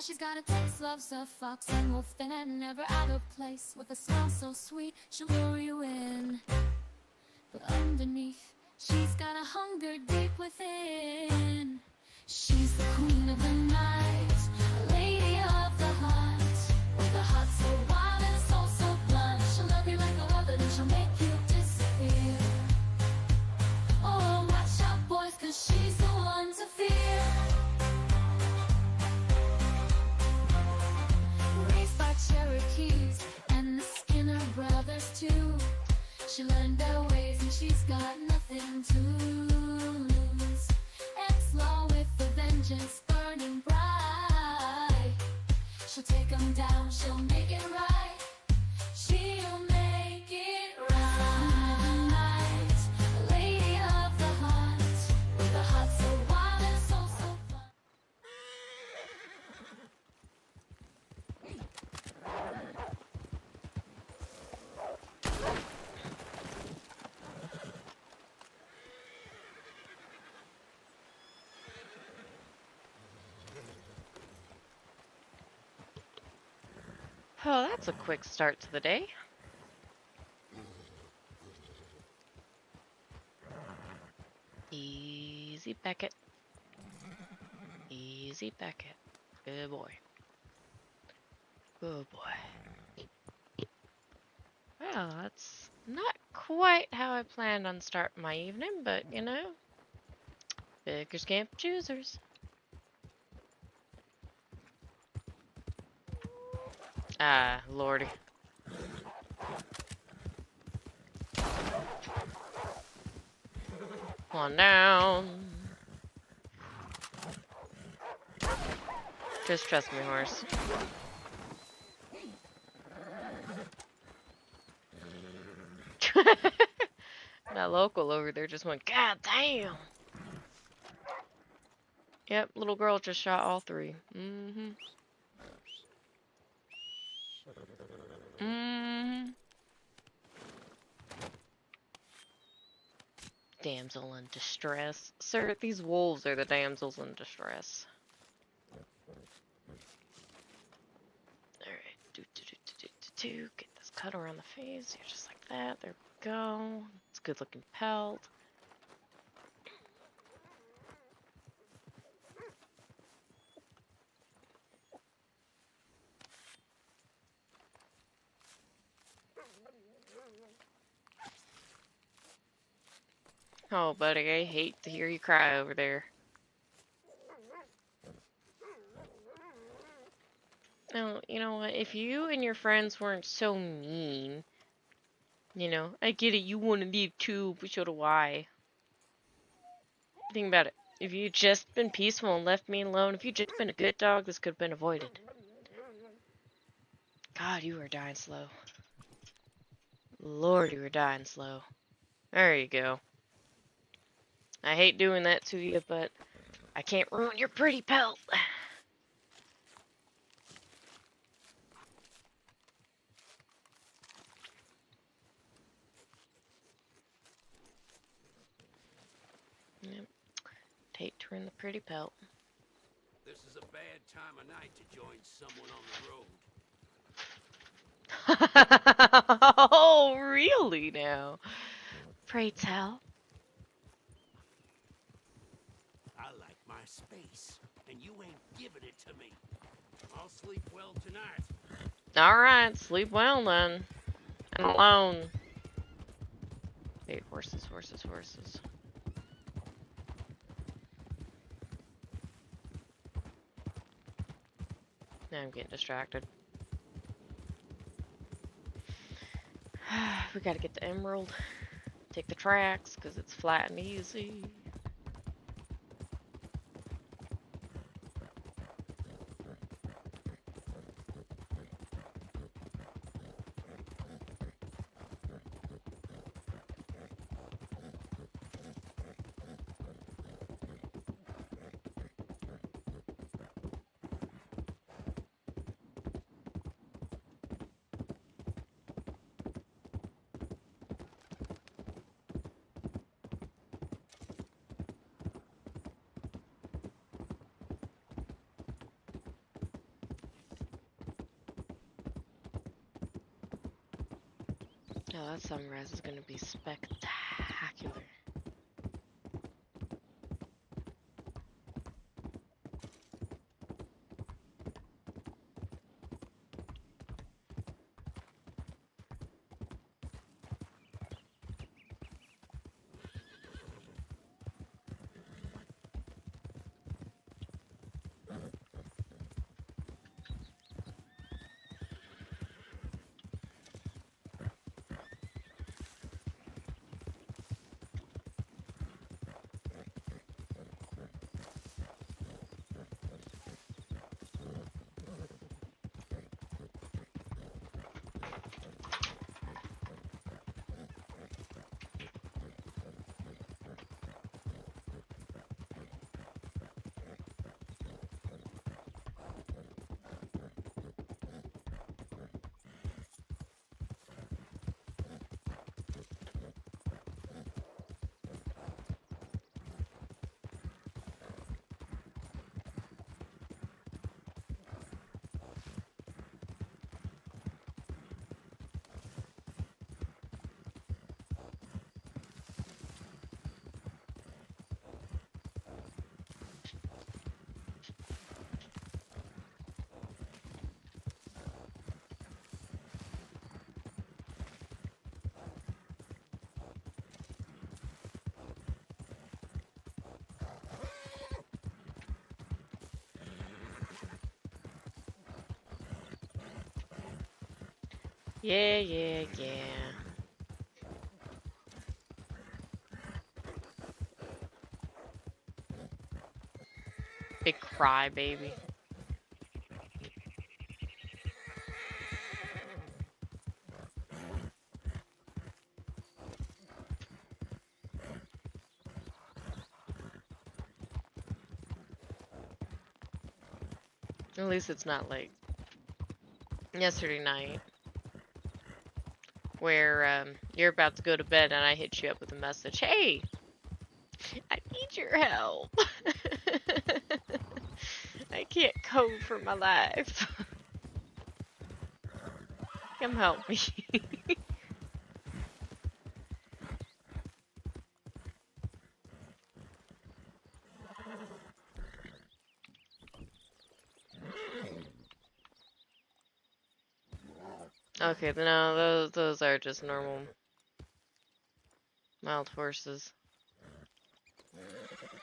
she's got a taste, loves a fox and wolf, and never out of place. With a smile so sweet, she'll lure you in. But underneath, she's got a hunger deep within. She's the queen of the night, a lady of the hunt. With a heart so wild and a soul so blunt, she'll love you like no other, then she'll make you disappear. Oh, watch out boys, 'cause she's the one to fear. Raised by Cherokees and the Skinner brothers too. She learned their ways and she's got nothing to lose. Ex-law with a vengeance burning bright. She'll take them down, she'll make it right. She'll make it right. A lady of the hunt, with a heart so wild and a soul so fun. Oh, that's a quick start to the day. Easy Beckett. Easy Beckett. Good boy. Good boy. Well, that's not quite how I planned on starting my evening, but you know, beggars can't be choosers. Ah, lordy. Come on down. Just trust me, horse. That local over there just went, God damn! Yep, little girl just shot all three. Mm-hmm. Mm-hmm. Damsel in distress. Sir, these wolves are the damsels in distress. Alright. Get this cut around the face. Here, just like that. There we go. It's a good looking pelt. Oh, buddy, I hate to hear you cry over there. Now, you know what? If you and your friends weren't so mean, you know, I get it, you want to leave too, but so do I. Think about it. If you'd just been peaceful and left me alone, if you'd just been a good dog, this could have been avoided. God, you were dying slow. Lord, you were dying slow. There you go. I hate doing that to you, but I can't ruin your pretty pelt. Yep. Hate to ruin the pretty pelt. This is a bad time of night to join someone on the road. Oh, really now? Pray tell. I like my space, and you ain't giving it to me. I'll sleep well tonight. Alright, sleep well then. And alone. Wait, horses, horses, horses. Now I'm getting distracted. We gotta get the emerald. Take the tracks, because it's flat and easy. Oh, that sunrise is gonna be spectacular. Yeah, yeah, yeah. Big cry, baby. At least it's not like yesterday night where you're about to go to bed and I hit you up with a message. Hey, I need your help. I can't code for my life. Come help me. Okay, no, those are just normal wild horses.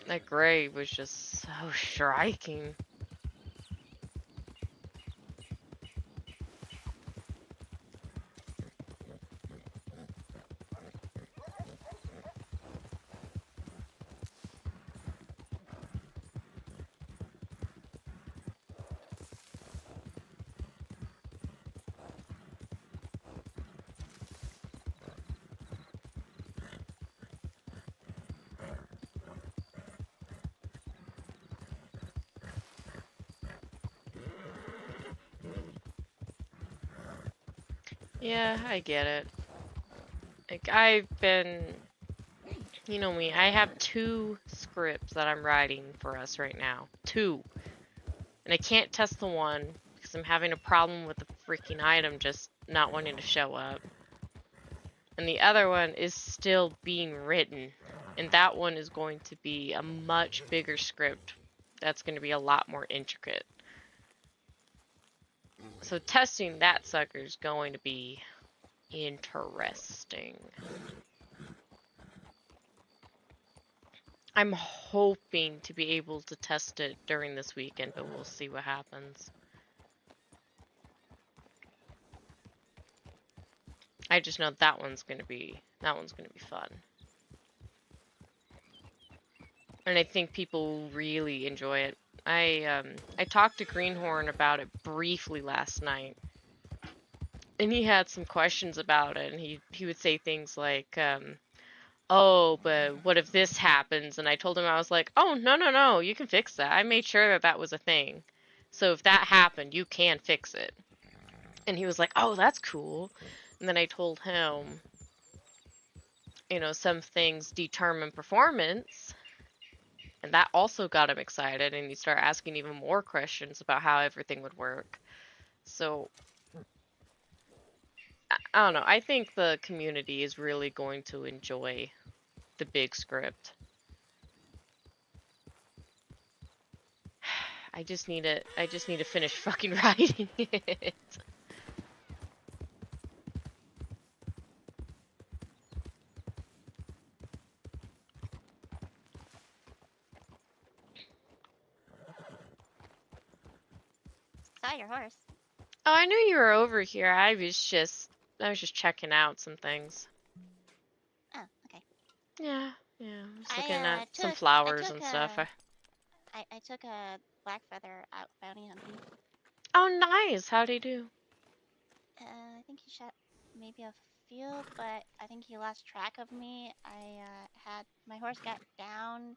That gray was just so striking. Yeah, I get it. Like, I've been, you know me, I have 2 scripts that I'm writing for us right now. 2. And I can't test the one because I'm having a problem with the freaking item just not wanting to show up. And the other one is still being written. And that one is going to be a much bigger script. That's going to be a lot more intricate. So testing that sucker is going to be interesting. I'm hoping to be able to test it during this weekend, but we'll see what happens. I just know that one's gonna be fun. And I think people will really enjoy it. I talked to Greenhorn about it briefly last night. And he had some questions about it, and he would say things like, oh, but what if this happens? And I told him, I was like, oh, no, you can fix that. I made sure that that was a thing. So if that happened, you can fix it. And he was like, oh, that's cool. And then I told him, you know, some things determine performance. And that also got him excited. And he started asking even more questions about how everything would work. So I don't know. I think the community is really going to enjoy the big script. I just need to finish fucking writing it. Saw your horse. Oh, I knew you were over here. I was just checking out some things. Oh, okay. Yeah, yeah. I was looking I at some took flowers and stuff. I took a black feather out bounty hunting. Oh, nice. How'd he do? I think he shot maybe a field, but I think he lost track of me. I had my horse got down,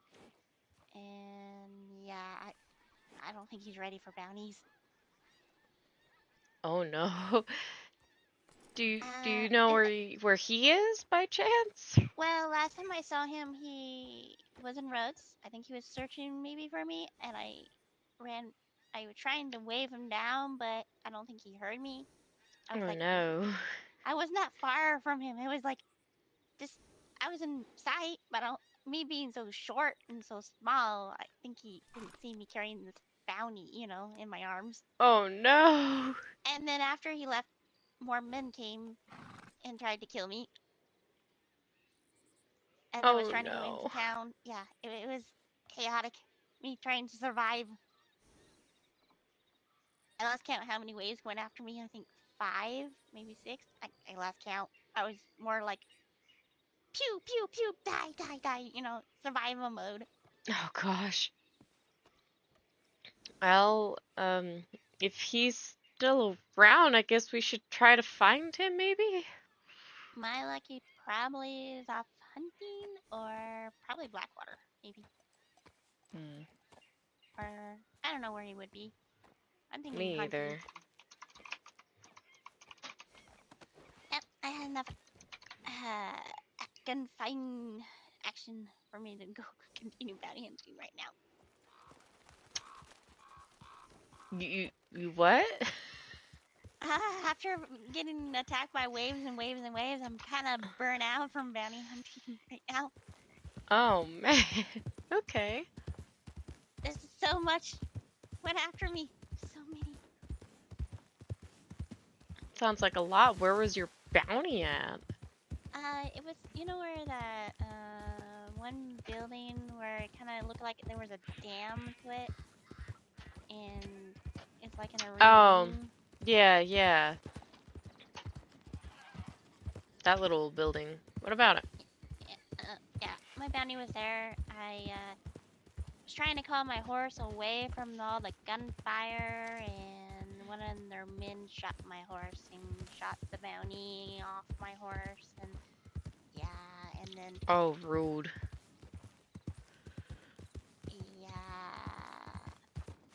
and yeah, I don't think he's ready for bounties. Oh no. Do you Uh, know is where he is by chance? Well, last time I saw him, he was in Rhodes. I think he was searching maybe for me, and ran. I was trying to wave him down, but I don't think he heard me. I was Oh like, no. I was not far from him. It was like just, I was in sight, but me being so short and so small, I think he didn't see me carrying this bounty, in my arms. Oh no. And then after he left, more men came and tried to kill me. As I was Oh trying to go into no. town. Yeah, it was chaotic. Me trying to survive. I lost count how many waves went after me. I think 5, maybe 6. I lost count. I was more like pew pew pew, die die die. Survival mode. Oh gosh. Well, if he's still around, I guess we should try to find him, maybe? My lucky probably is off hunting or probably Blackwater, maybe. Hmm. Or I don't know where he would be. I'm thinking Me hunting. either. Yep, I had enough gunfighting action for me to go continue bounty hunting right now. You what? After getting attacked by waves and waves and waves, I'm kind of burnt out from bounty hunting right now. Oh man. Okay. There's so much went after me. So many. Sounds like a lot. Where was your bounty at? It was, where that one building where it kind of looked like there was a dam to it, and it's like in a Oh, ravine. yeah. That little building. What about it? Yeah, my bounty was there. I was trying to call my horse away from all the gunfire, and one of their men shot my horse and shot the bounty off my horse, and yeah, and then Oh, rude. yeah,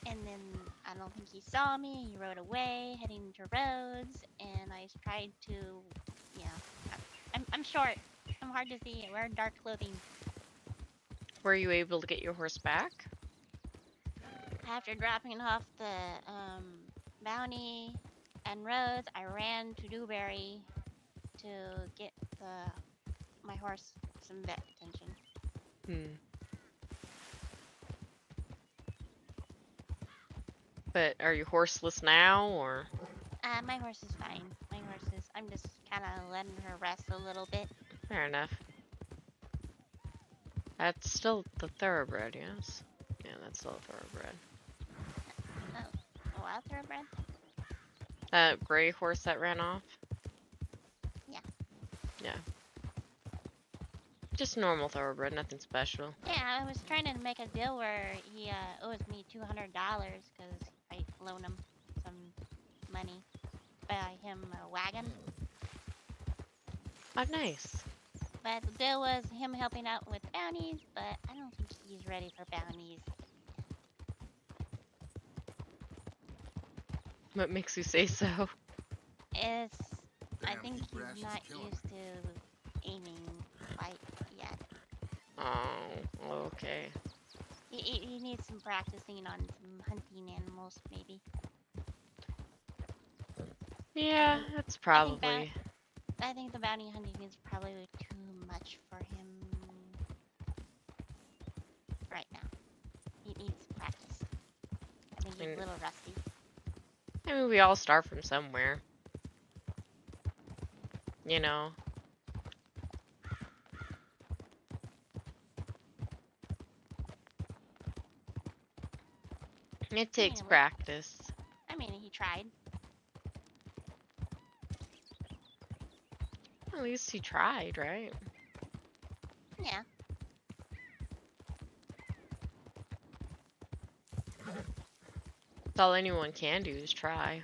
and then I don't think he saw me. He rode away, heading to Rhodes, and I tried to, I'm short. I'm hard to see. I wear dark clothing. Were you able to get your horse back? After dropping off the bounty and Rhodes, I ran to Dewberry to get my horse some vet attention. Hmm. But are you horseless now, or? My horse is fine. I'm just kind of letting her rest a little bit. Fair enough. That's still the thoroughbred, yes? Yeah, that's still a thoroughbred. A wild thoroughbred? That gray horse that ran off? Yeah. Yeah. Just normal thoroughbred, nothing special. Yeah, I was trying to make a deal where he owes me $200 because I loan him some money. Buy him a wagon. Oh, nice. But the deal was him helping out with bounties, but I don't think he's ready for bounties. What makes you say so? I Damn, think these he's rations not killing used to aiming quite yet. Oh, okay. He needs some practicing on some hunting animals, maybe. Yeah, that's probably. I think the bounty hunting is probably too much for him right now. He needs practice. I think he's a little rusty. I mean, we all start from somewhere. You know? It takes practice. I mean, he tried. At least he tried, right? Yeah. That's all anyone can do is try.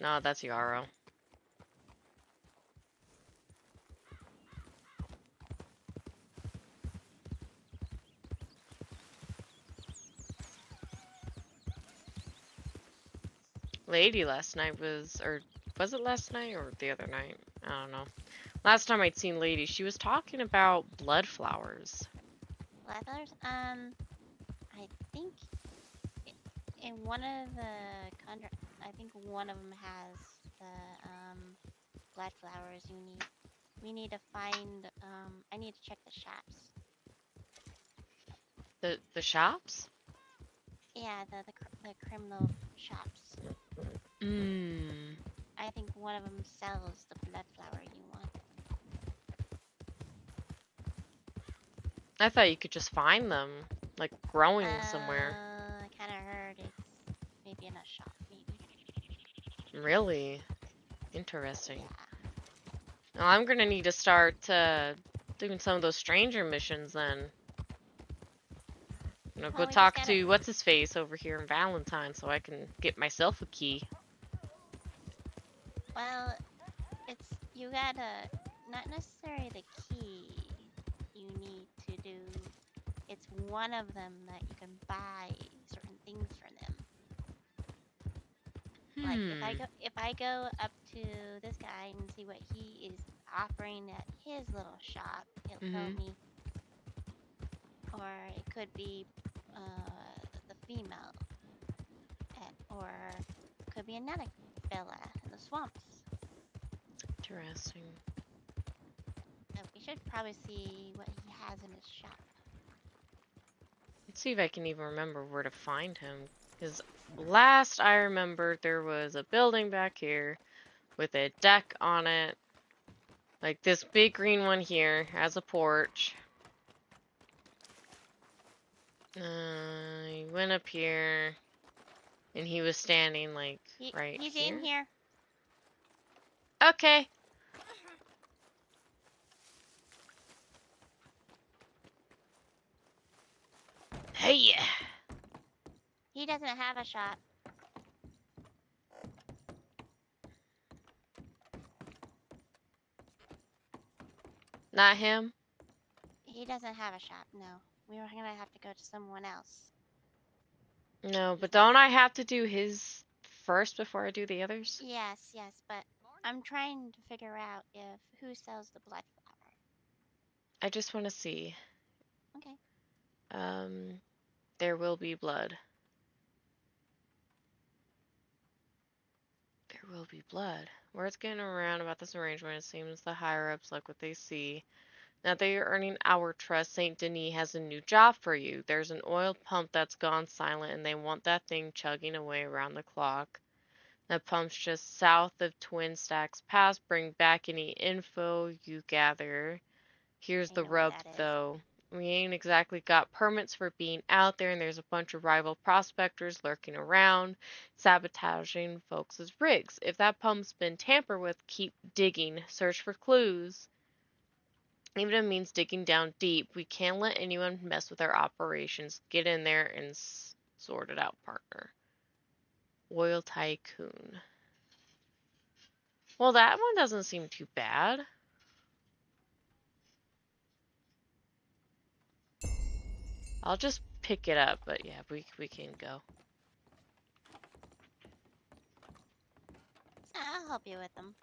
No, that's Yarrow. Lady last night was, or was it last night or the other night? I don't know. Last time I'd seen Lady, she was talking about blood flowers. Blood flowers? I think in one of the I think one of them has the blood flowers you need. We need to find I need to check the shops. The shops? Yeah, the criminal shops. Mmm. I think one of them sells the blood flower you want. I thought you could just find them, like growing somewhere. I kind of heard it's maybe in a shop, maybe. Really? Interesting. Yeah. Well, I'm gonna need to start doing some of those stranger missions then. You know, Well, go we talk just to gotta- what's his face over here in Valentine so I can get myself a key. Well, you gotta, not necessarily the key you need to do. It's one of them that you can buy certain things for them. Like if I go up to this guy and see what he is offering at his little shop, he'll tell me. Or it could be the female, or it could be another fella in the swamps. Interesting. So we should probably see what he has in his shop. Let's see if I can even remember where to find him. Because last I remember, there was a building back here with a deck on it. Like this big green one here has a porch. He went up here, and he was standing like right he's here. in here. Okay. Hey. He doesn't have a shop. Not him? He doesn't have a shop, no. We were gonna have to go to someone else. No, but don't I have to do his first before I do the others? Yes, but I'm trying to figure out if who sells the blood flower. I just want to see. Okay. There will be blood. There will be blood. Words getting around about this arrangement. It seems the higher-ups like what they see. Now that you're earning our trust, Saint Denis has a new job for you. There's an oil pump that's gone silent, and they want that thing chugging away around the clock. That pump's just south of Twin Stacks Pass. Bring back any info you gather. Here's the rub, though. We ain't exactly got permits for being out there, and there's a bunch of rival prospectors lurking around, sabotaging folks' rigs. If that pump's been tampered with, keep digging. Search for clues. Even if it means digging down deep, we can't let anyone mess with our operations. Get in there and sort it out, partner. Oil Tycoon. Well, that one doesn't seem too bad. I'll just pick it up, but yeah, we can go. I'll help you with them.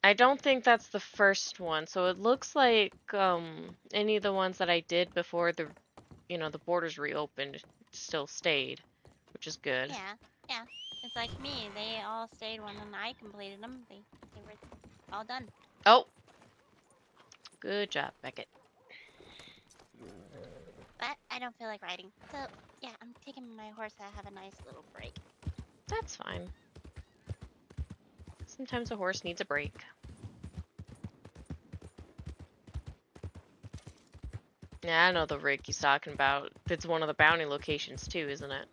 I don't think that's the first one, so it looks like any of the ones that I did before the borders reopened still stayed, which is good. Yeah, It's like me. They all stayed when I completed them. They were all done. Oh, good job, Beckett. But I don't feel like riding. So yeah, I'm taking my horse to have a nice little break. That's fine. Sometimes a horse needs a break. Yeah, I know the rig he's talking about. It's one of the bounty locations too, isn't it?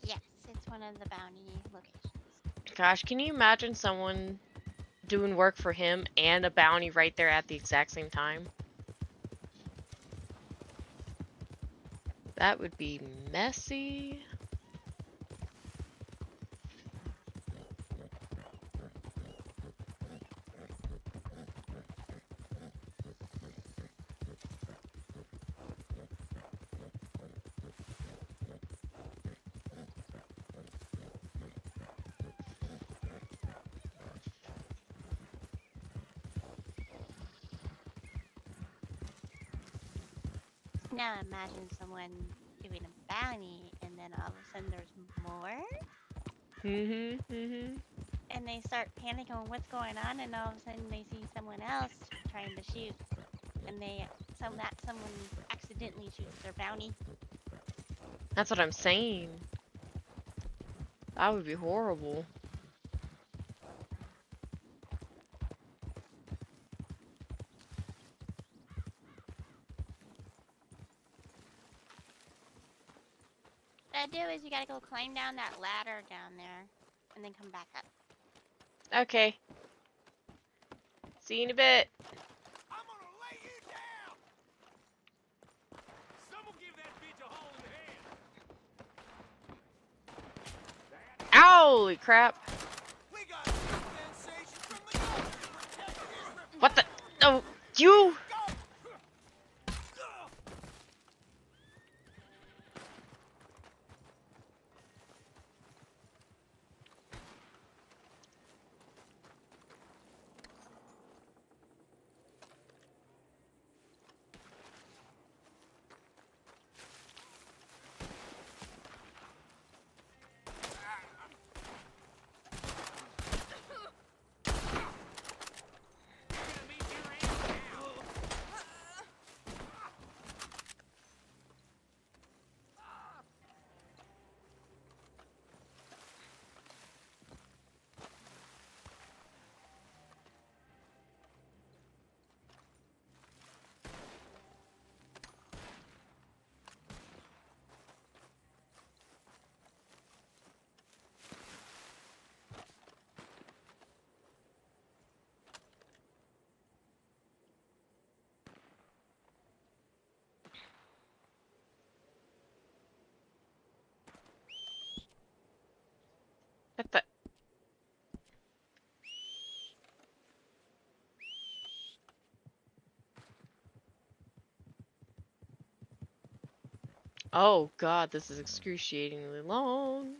Yes, it's one of the bounty locations. Gosh, can you imagine someone doing work for him and a bounty right there at the exact same time? That would be messy. Now imagine someone doing a bounty and then all of a sudden there's more and they start panicking on what's going on and all of a sudden they see someone else trying to shoot and that someone accidentally shoots their bounty. That's what I'm saying. That would be horrible. What I do is you gotta go climb down that ladder down there and then come back up. Okay. See you in a bit. I'm gonna lay you down! Someone give that bitch a hole in the head! Holy crap. We got sensation from the government protecting his What the? Oh, you! What the? Oh god, this is excruciatingly long.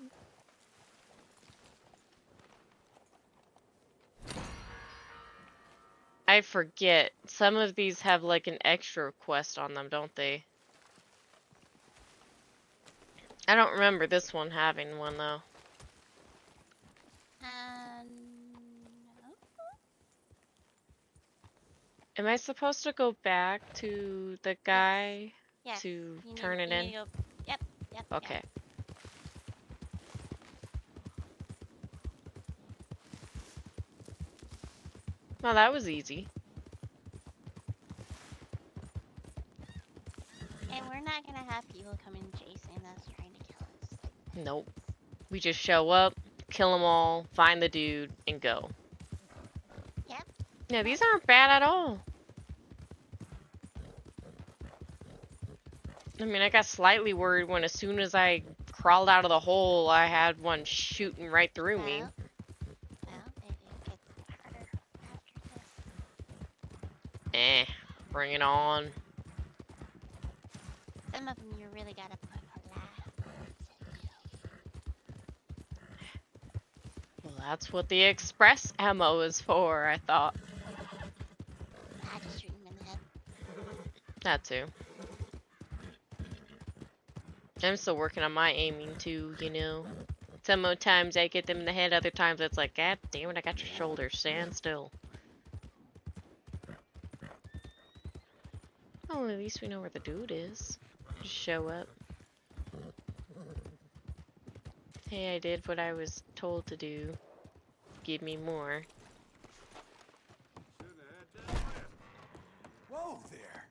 I forget. Some of these have like an extra quest on them, don't they? I don't remember this one having one though. No. Am I supposed to go back to the guy Yes. to You turn need, it you in? need to go, yep. Okay. Well, that was easy. And we're not gonna have people come in chasing us trying to kill us. Nope. We just show up, kill them all, find the dude, and go. Yep. Yeah, these aren't bad at all. I mean, I got slightly worried when as soon as I crawled out of the hole, I had one shooting right through me. Well, maybe it gets harder after this. Bring it on. Some of them you really gotta put a lot into. Well, that's what the express ammo is for, I thought. I just shoot him in the head. That too. I'm still working on my aiming too, you know. Some times I get them in the head, other times it's like, God damn it, I got your shoulder, stand still. Oh, at least we know where the dude is. Just show up. Hey, I did what I was told to do. Give me more. Whoa there.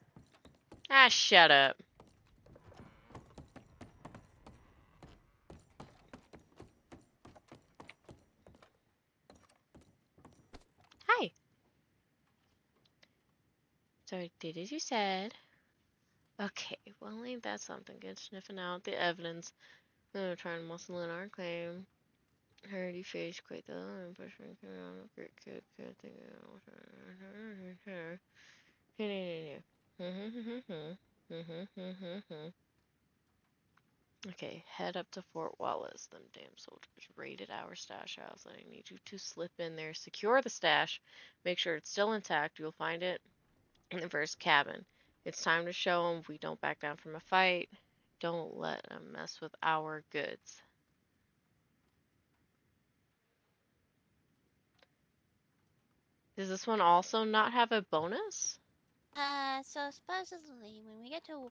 Ah, shut up. Hi. So I did as you said. Okay, well, ain't that something good? Sniffing out the evidence. Trying to muscle in our claim. Hardy face quite the impression. Okay, head up to Fort Wallace. Them damn soldiers raided our stash house. I need you to slip in there, secure the stash, make sure it's still intact. You'll find it in the first cabin. It's time to show them we don't back down from a fight. Don't let them mess with our goods. Does this one also not have a bonus? So supposedly when we get to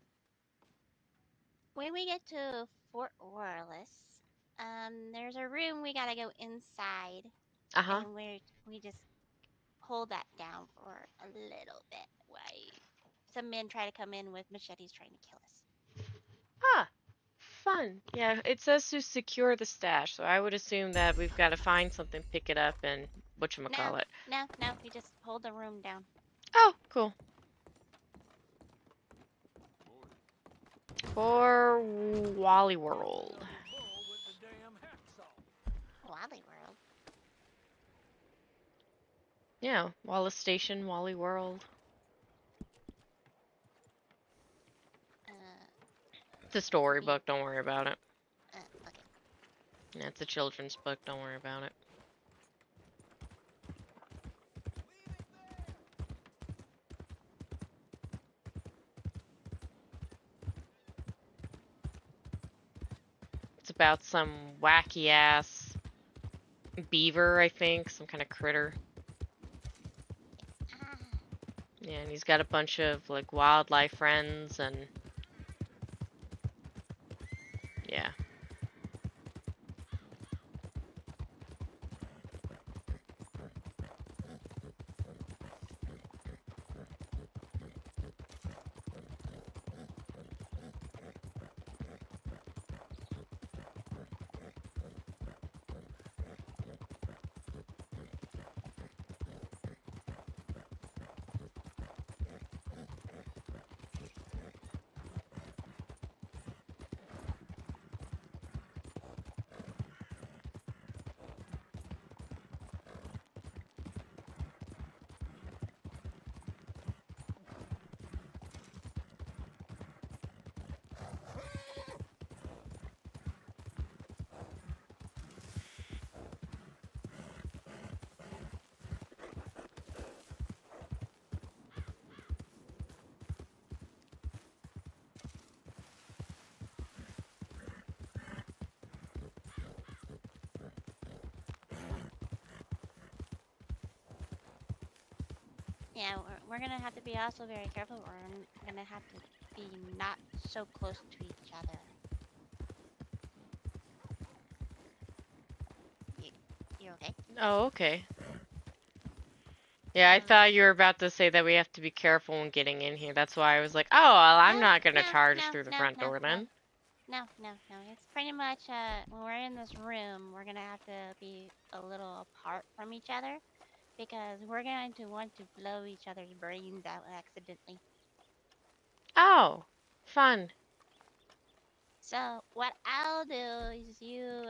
Fort Orlis, there's a room we gotta go inside, Uh-huh. and we just hold that down for a little bit while some men try to come in with machetes trying to kill us. Ah, fun. Yeah, it says to secure the stash, so I would assume that we've got to find something, pick it up, and No, whatchamacallit. no, we just hold the room down. Oh, cool. For Wally World. Wally World. Yeah, Wallace Station, Wally World. Uh, It's a storybook, don't worry about it. okay. Yeah, it's a children's book, don't worry about it. It's about some wacky ass beaver, I think, some kind of critter. Ah, Yeah, and he's got a bunch of like wildlife friends and yeah. yeah, we're gonna have to be also very careful. We're gonna have to be not so close to each other. You okay? Oh, okay. Yeah, I thought you were about to say that we have to be careful when getting in here. That's why I was like, oh, well, I'm not gonna charge through the front door then. No. It's pretty much when we're in this room, we're gonna have to be a little apart from each other because we're going to want to blow each other's brains out accidentally. Oh, fun. So what I'll do is you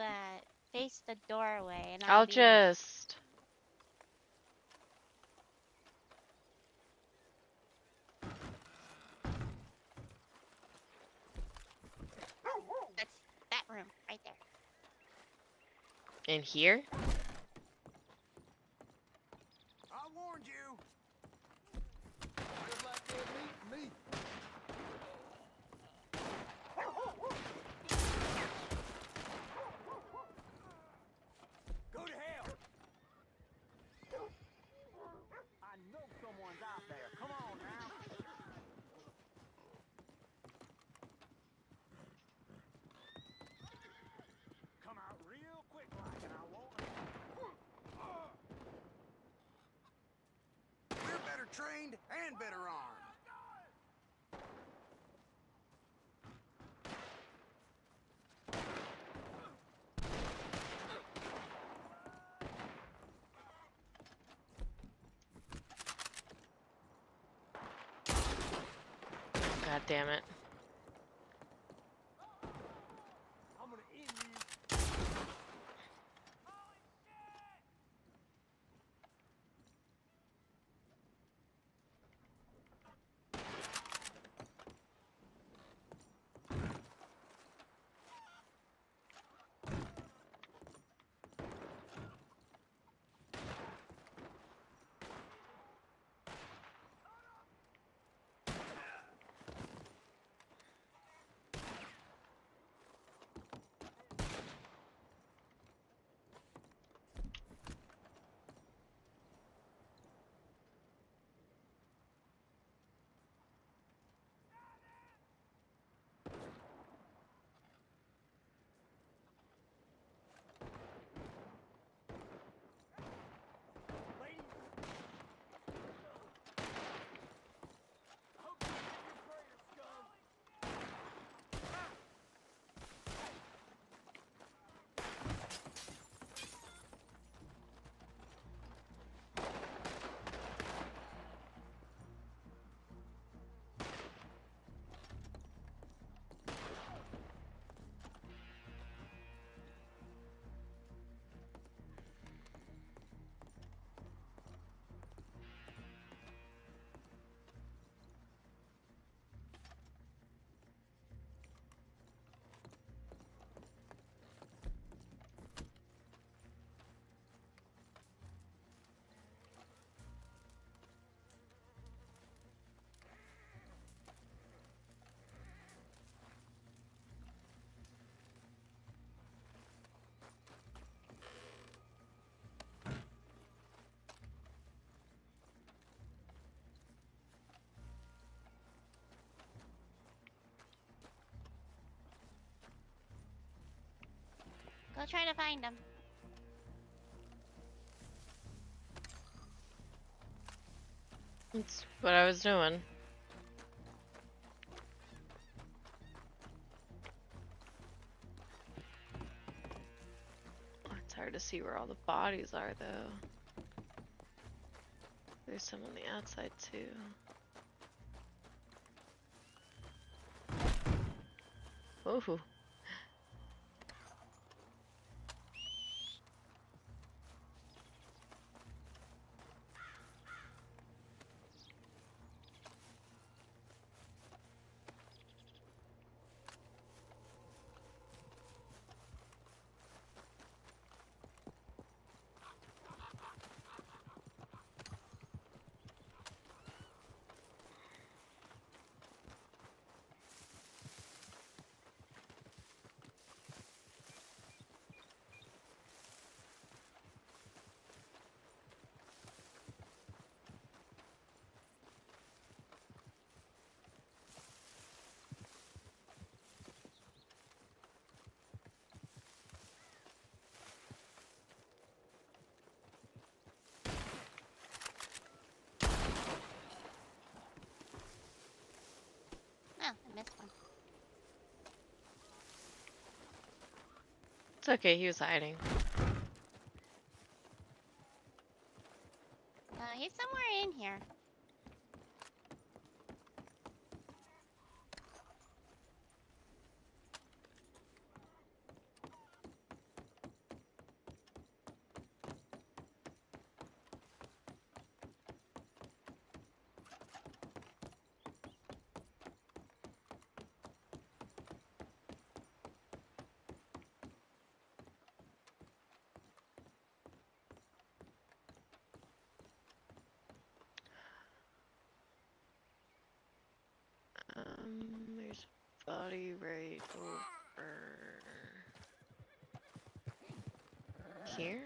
face the doorway, and I'll I'll be. just... That's that room right there. in here? I warned you. Just like they're meeting me. trained and better armed. God damn it. I'm gonna end you. Go try to find him. That's what I was doing. Oh, it's hard to see where all the bodies are, though. There's some on the outside, too. Ooh. Oh, I missed one. It's okay, he was hiding. He's somewhere in here. There's a body right over here.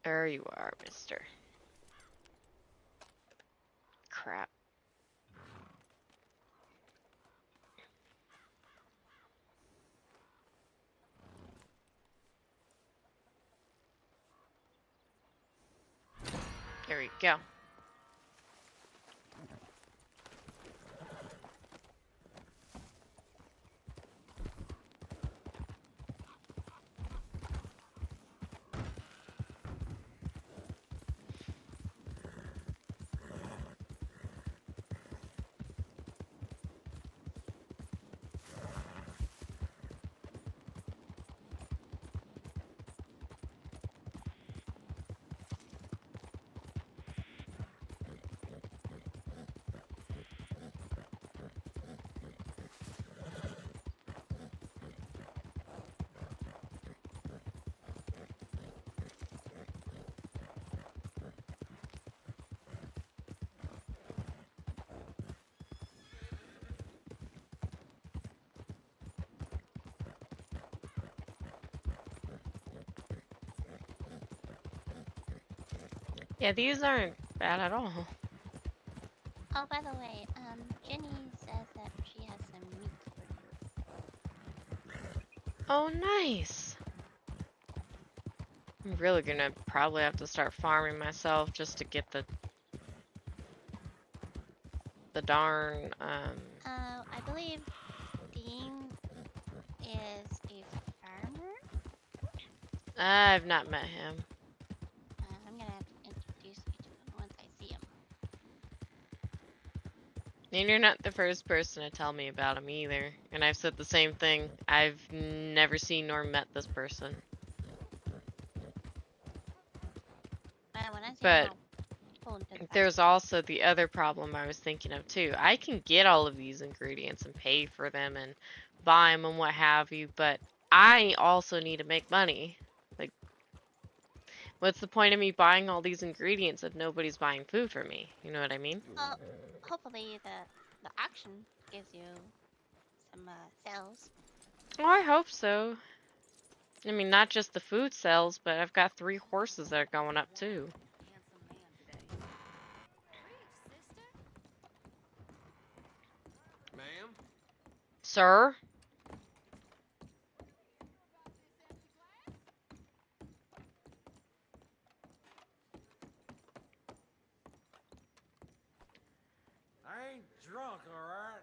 There you are, mister. Crap. There we go. Yeah, these aren't bad at all. Oh, by the way, Jenny says that she has some meat for you. Oh, nice. I'm really gonna probably have to start farming myself just to get the darn I believe Dean is a farmer. I've not met him. I'm gonna have to introduce you to him once I see him. And you're not the first person to tell me about him either. And I've said the same thing. I've never seen nor met this person. When I see But him, I'll pull him to the side. there's also the other problem I was thinking of too. I can get all of these ingredients and pay for them and buy them and what have you, but I also need to make money. Like, what's the point of me buying all these ingredients if nobody's buying food for me? You know what I mean? Well, hopefully the auction gives you some sales. Oh, I hope so. I mean, not just the food sells, but I've got 3 horses that are going up too. Ma'am? Sir? I ain't drunk, all right?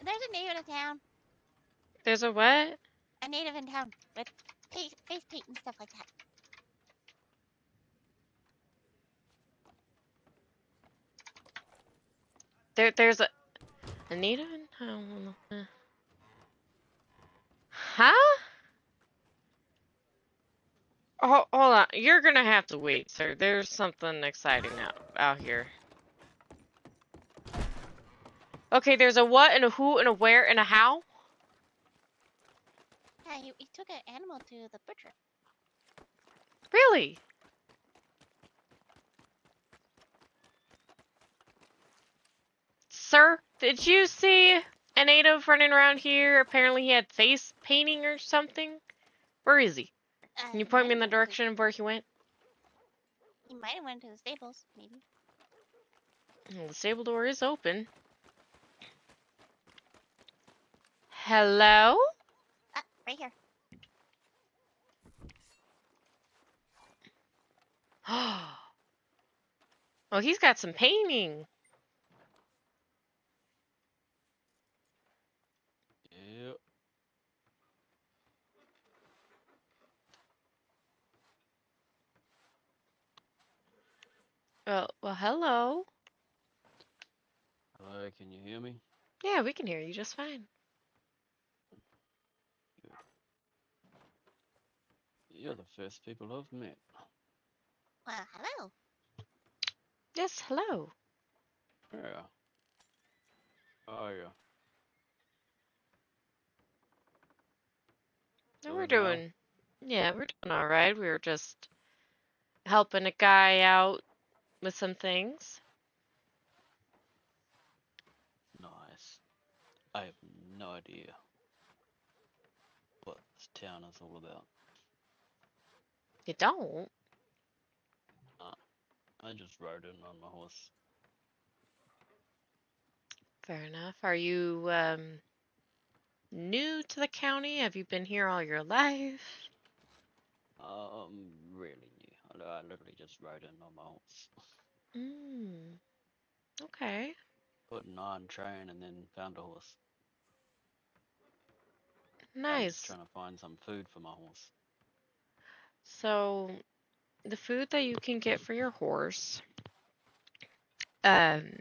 There's a native in town. There's a what? A native in town with face paint and stuff like that. There's a native in town. Huh? Oh, hold on. You're gonna have to wait, sir. There's something exciting out here. Okay, there's a what and a who and a where and a how? Yeah, he took an animal to the butcher. Really? Sir, did you see a native running around here? Apparently he had face painting or something. Where is he? Can you point me in the direction of where he went? He might have went to the stables, maybe. Well, the stable door is open. Hello? Right here. Oh, he's got some painting. Yep. Well, hello. Hello, can you hear me? Yeah, we can hear you just fine. You're the first people I've met. Well, hello. Yes, hello. Yeah. Oh yeah. We're Doing well. doing, yeah, we're doing all right. We were just helping a guy out with some things. Nice. I have no idea what this town is all about. You don't? Uh, I just rode in on my horse. Fair enough. Are you new to the county? Have you been here all your life? Really new. I literally just rode in on my horse. Mm, okay. Put an eye on train and then found a horse. I'm just Nice. trying to find some food for my horse. So, the food that you can get for your horse, um,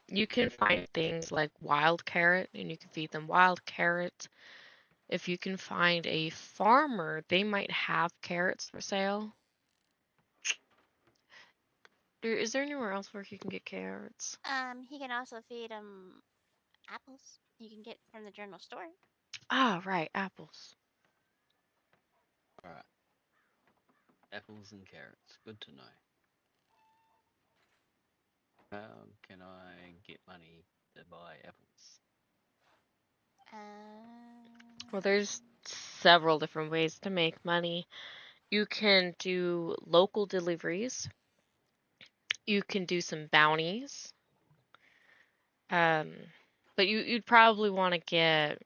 you can find things like wild carrot, and you can feed them wild carrot. If you can find a farmer, they might have carrots for sale. Is there anywhere else where you can get carrots? He can also feed them apples. You can get from the general store. Ah, right, apples. Alright. Apples and carrots. Good to know. How can I get money to buy apples? Well, there's several different ways to make money. You can do local deliveries. You can do some bounties. Um, but you'd probably want to get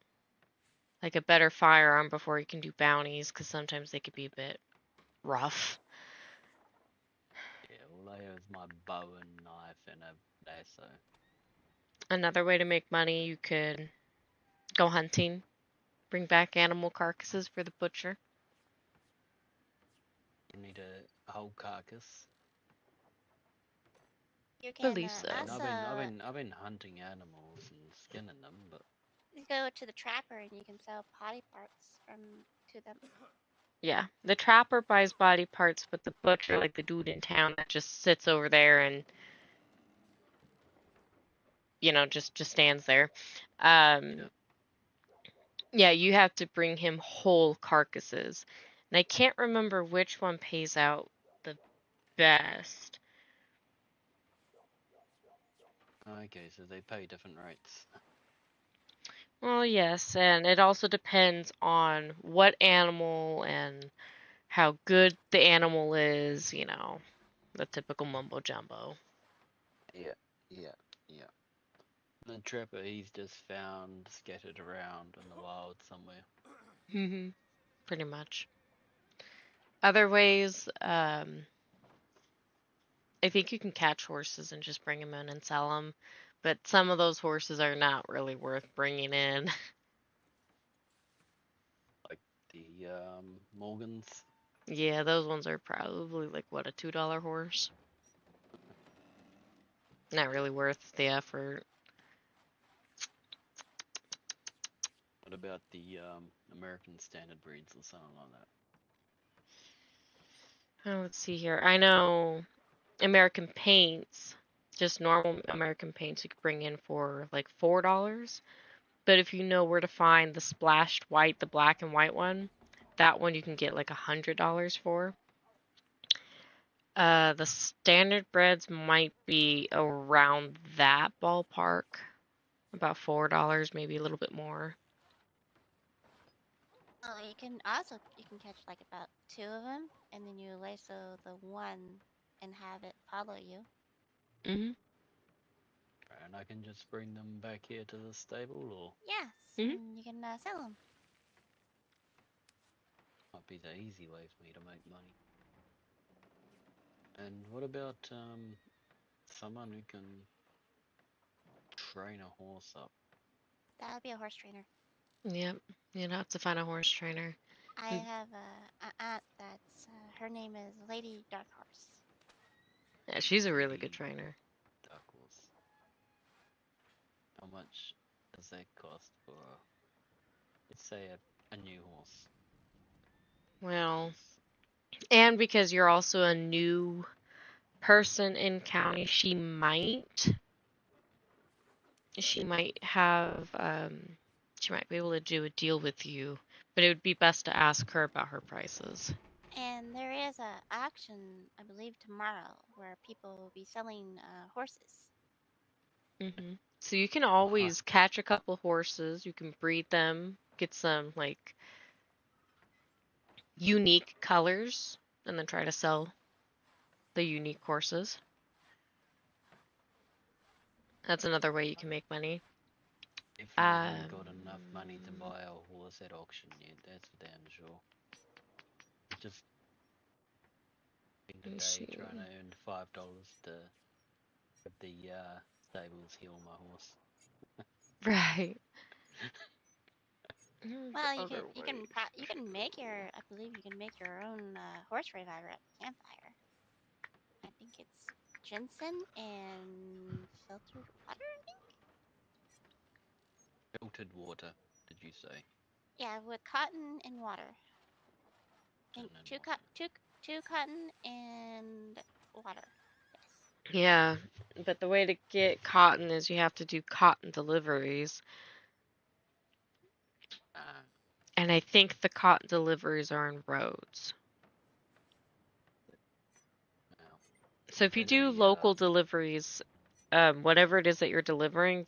like a better firearm before you can do bounties, because sometimes they could be a bit rough. Yeah, all I have is my bow and knife and a lasso. Another way to make money, you could go hunting, bring back animal carcasses for the butcher. You need a whole carcass. You I can believe I mean, so. I've been hunting animals and skinning them, but go to the trapper and you can sell body parts from to them. Yeah, the trapper buys body parts, but the butcher, like the dude in town that just sits over there and just stands there. yeah. Um, yeah, you have to bring him whole carcasses, and I can't remember which one pays out the best. Okay, so they pay different rates. Well, yes, and it also depends on what animal and how good the animal is, the typical mumbo jumbo. Yeah, yeah, yeah. The trapper he's just found scattered around in the wild somewhere. Pretty much. Other ways, I think you can catch horses and just bring them in and sell them, but some of those horses are not really worth bringing in. Like the Morgans. Yeah, those ones are probably like what, a $2 horse? Not really worth the effort. What about the American standard breeds or something like that? Oh, let's see here. I know American paints, just normal American paints, you could bring in for like $4. But if you know where to find the splashed white, the black and white one, that one you can get like $100 for. The standard breads might be around that ballpark, about $4, maybe a little bit more. Oh, you can catch like about two of them, and then you lasso the one and have it follow you. Mhm. And I can just bring them back here to the stable, or Yes, Mhm. and you can sell them. might be the easy way for me to make money. And what about someone who can train a horse up? That would be a horse trainer. Yep. You'd have to find a horse trainer. I have a aunt that's her name is Lady Dark Horse. Yeah, she's a really good Lady trainer. Dark Horse. How much does that cost for, let's say, a new horse? Well, Because and because you're also a new person in county, she might have she might be able to do a deal with you, but it would be best to ask her about her prices. And there is a auction, I believe, tomorrow where people will be selling horses. So you can always catch a couple horses, you can breed them, get some like unique colors, and then try to sell the unique horses. That's another way you can make money. Definitely ain't got enough money to buy a horse at auction yet, that's for damn sure. Just spend a day trying to earn $5 to have the stables heal my horse. Right. Well, you can make your, I believe you can make your own horse reviver at the campfire. I think it's ginseng and filtered water. I think. Filtered water, did you say? Yeah, with cotton and water. I think two cotton and water. Yes. Yeah, but the way to get cotton is you have to do cotton deliveries. And I think the cotton deliveries are in roads. Wow. So if you do local deliveries, whatever it is that you're delivering,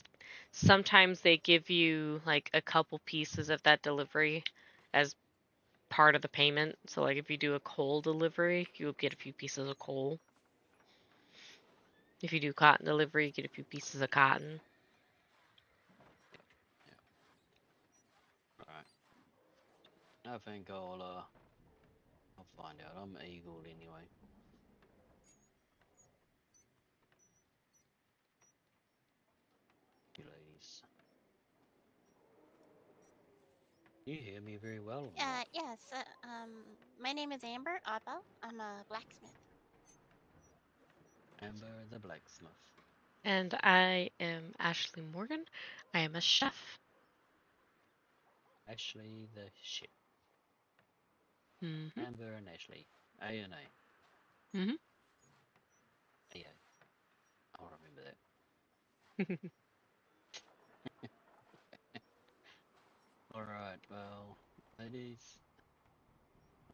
sometimes they give you like a couple pieces of that delivery as part of the payment. So like if you do a coal delivery, you'll get a few pieces of coal. If you do cotton delivery, you get a few pieces of cotton. Yeah. Alright. I think I'll find out. I'm eagle anyway. You ladies. You hear me very well or not? Yes. My name is Amber Oddbell. I'm a blacksmith. Amber the blacksmith. And I am Ashley Morgan. I am a chef. Ashley the chef. Mm-hmm. Amber and Ashley. A and A. Mm-hmm. Yeah. I'll remember that. Alright, well, ladies,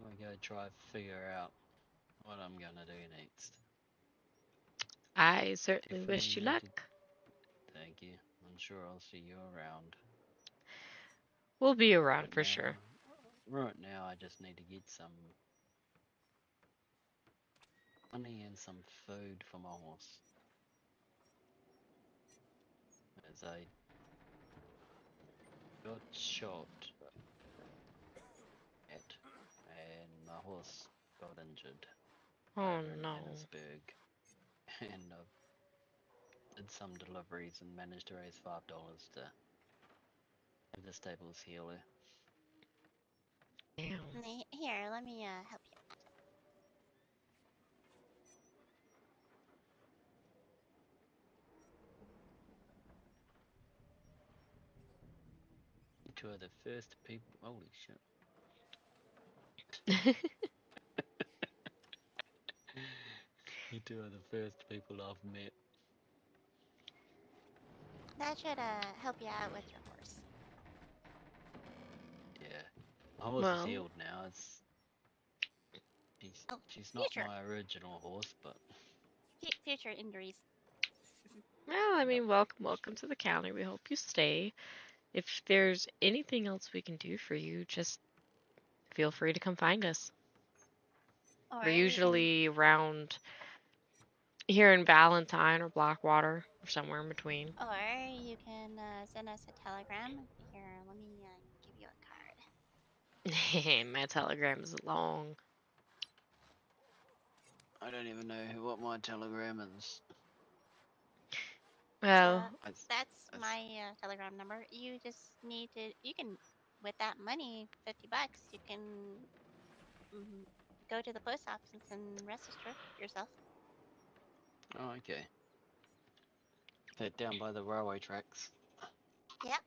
I'm gonna go try figure out what I'm gonna do next. I certainly Definitely wish you need to. luck. Thank you. I'm sure I'll see you around. We'll be around Right for now, sure. right now, I just need to get some money and some food for my horse. As I got shot at, and my horse got injured Oh over in no. Annesburg, and I did some deliveries and managed to raise $5 to have the stables heal her. Damn. Here, let me help you. You two are the first people. Holy shit! You two are the first people I've met. That should help you out with your horse. Yeah, my horse is Well, healed now. Oh, She's not future, my original horse, but future injuries. well, I yep. mean, welcome to the county. We hope you stay. If there's anything else we can do for you, just feel free to come find us. Or We're you can, usually around here in Valentine or Blackwater or somewhere in between. send us a telegram. Here, let me give you a card. My telegram is long. I don't even know what my telegram is. Well, That's my telegram number. You just need to. You can, with that money, $50, you can mm, go to the post office and register yourself. Oh, okay. That down by the railway tracks. Yep.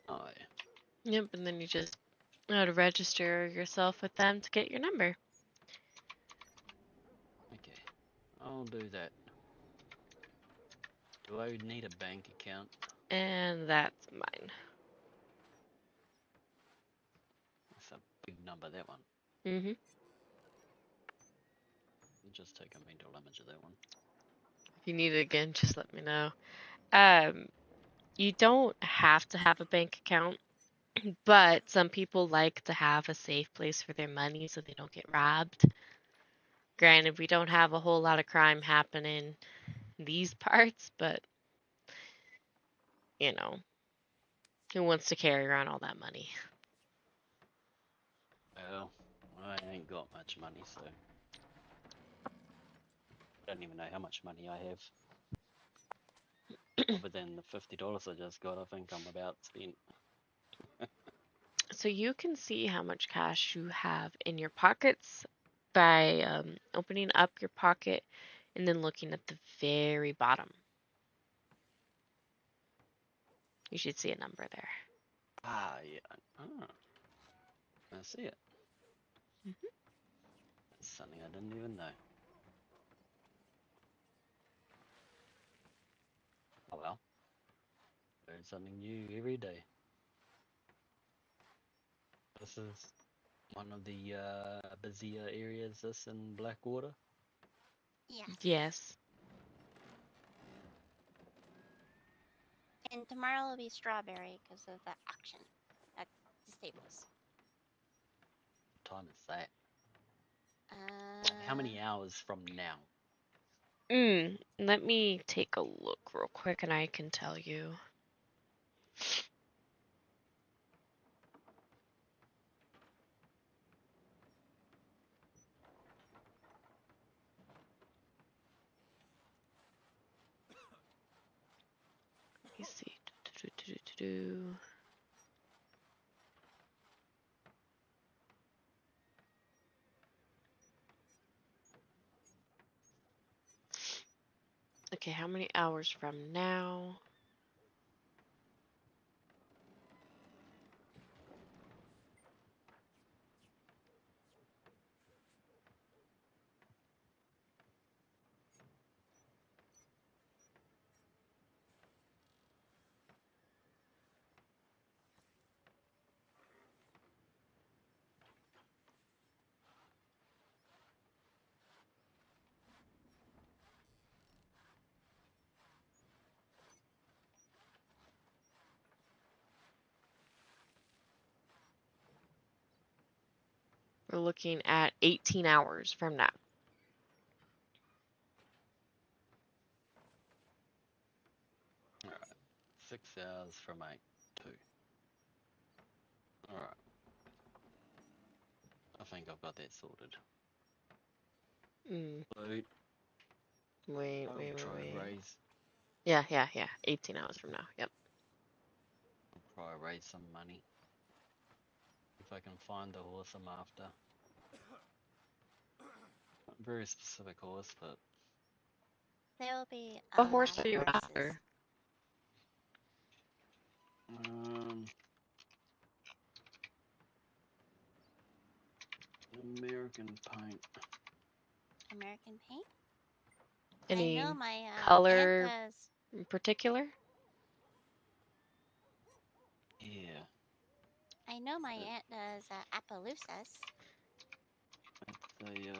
Oh, yep, and then you just know to register yourself with them to get your number. I'll do that. Do I need a bank account? And that's mine. That's a big number, that one. Mm-hmm. I'll just take a mental image of that one. If you need it again, just let me know. You don't have to have a bank account, but some people like to have a safe place for their money so they don't get robbed. Granted, we don't have a whole lot of crime happening in these parts, but you know, who wants to carry around all that money? Well, I ain't got much money, so I don't even know how much money I have. Other than the $50 I just got, I think I'm about spent. So you can see how much cash you have in your pockets by opening up your pocket and then looking at the very bottom. You should see a number there. Ah, yeah. Oh, I see it. Mhm. That's something I didn't even know. Oh well. Learn something new every day. This is one of the busier areas, this in Blackwater. Yes. Yes. And tomorrow will be strawberry because of the auction at the stables. What time is that? How Uh, many hours from now? Let me take a look real quick and I can tell you. Let me see. Okay, how many hours from now? We're looking at 18 hours from now. Alright. 6 hours from 8 to. Alright. I think I've got that sorted. Mm, Loot. wait. I'll try and raise. Yeah. 18 hours from now. Yep. I'll try and raise some money. If I can find the horse I'm after. Not a very specific horse, but there will be a What horse lot are of you horses. after? um, American paint. American paint. Any I know my color aunt does. in particular? Yeah, I know my It- aunt does Appaloosas. they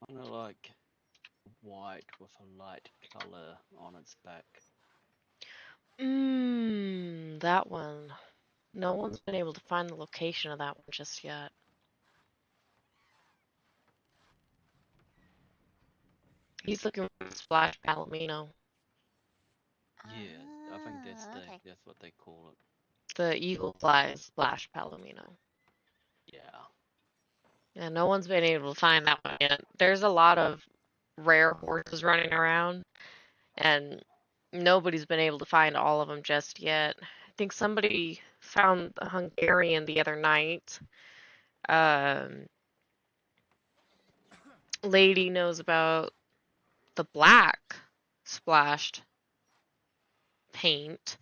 kind of like white with a light color on its back. That one. No one's been able to find the location of that one just yet. He's looking for Splash Palomino, Yeah, I think Okay. that's what they call it. the Eagle Flies Splash Palomino. Yeah. Yeah, no one's been able to find that one yet. There's a lot of rare horses running around, and nobody's been able to find all of them just yet. I think somebody found the Hungarian the other night. Um, Lady knows about the black splashed paint,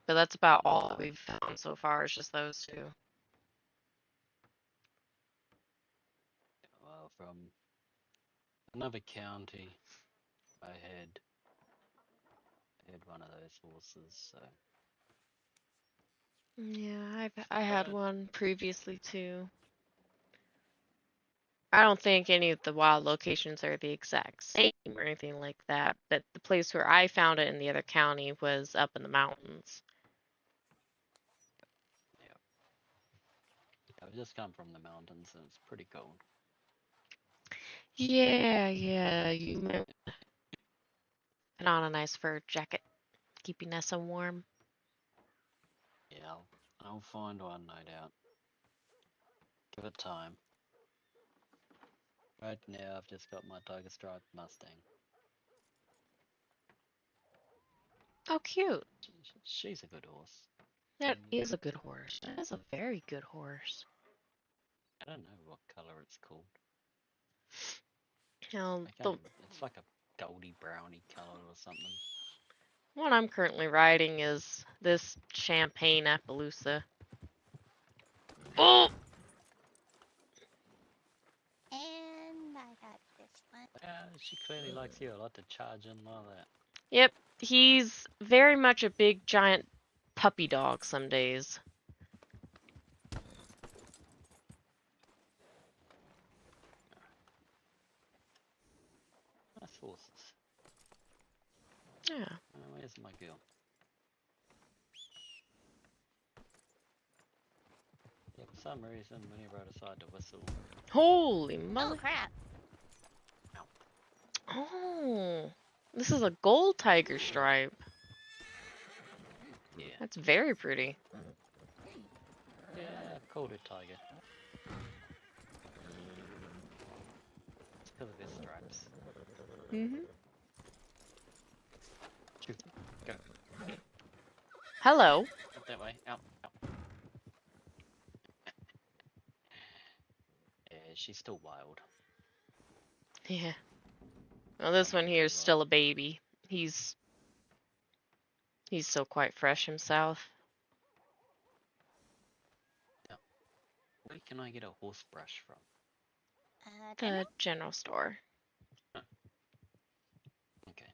but that's about all that we've found so far. Is just those two. from another county. I had one of those horses, so Yeah, I had But one previously too. I don't think any of the wild locations are the exact same or anything like that, but the place where I found it in the other county was up in the mountains. I've just come from the mountains and it's pretty cold. Yeah, you might put on a nice fur jacket, keep you nice and warm. Yeah, I'll find one, no doubt. Give it time. Right now, I've just got my Tiger Stripe Mustang. Oh, cute. She's a good horse. That is a good horse. That is a very good horse. I don't know what color it's called. Now, It's like a goldy browny color or something. one I'm currently riding is this Champagne Appaloosa. Oh! And I got this one. She clearly likes you. I like to charge in like that. Yep, he's very much a big giant puppy dog some days. Nice horses. Yeah. Where's my girl? Yeah, for some reason, whenever I decide to whistle, Holy Oh mother. crap! Oh, this is a gold tiger stripe. yeah, That's very pretty. I've called her Tiger. It's because of his stripes. Shoot, go. Hello. Up that way, out. Yeah, she's still wild. Yeah. Well, this one here is still a baby. He's still quite fresh himself. Where can I get a horse brush from? The general store. Okay.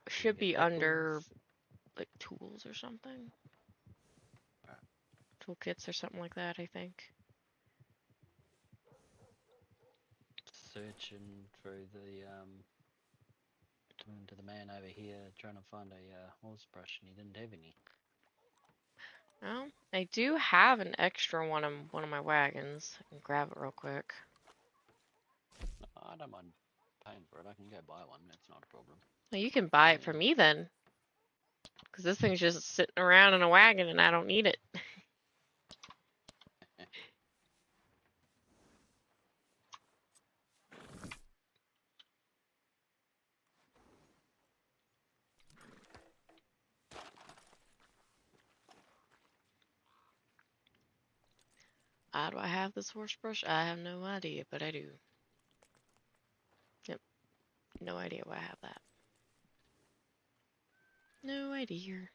Should be under like tools or something. Toolkits or something like that, I think. Searching through the to the man over here trying to find a horse brush and he didn't have any. Well, I do have an extra one in one of my wagons. I can grab it real quick. I don't mind paying for it. I can go buy one. That's not a problem. Well, you can buy it from me then. Because this thing's just sitting around in a wagon and I don't need it. Do I have this horse brush? I have no idea, but I do. Yep. No idea why I have that. No idea.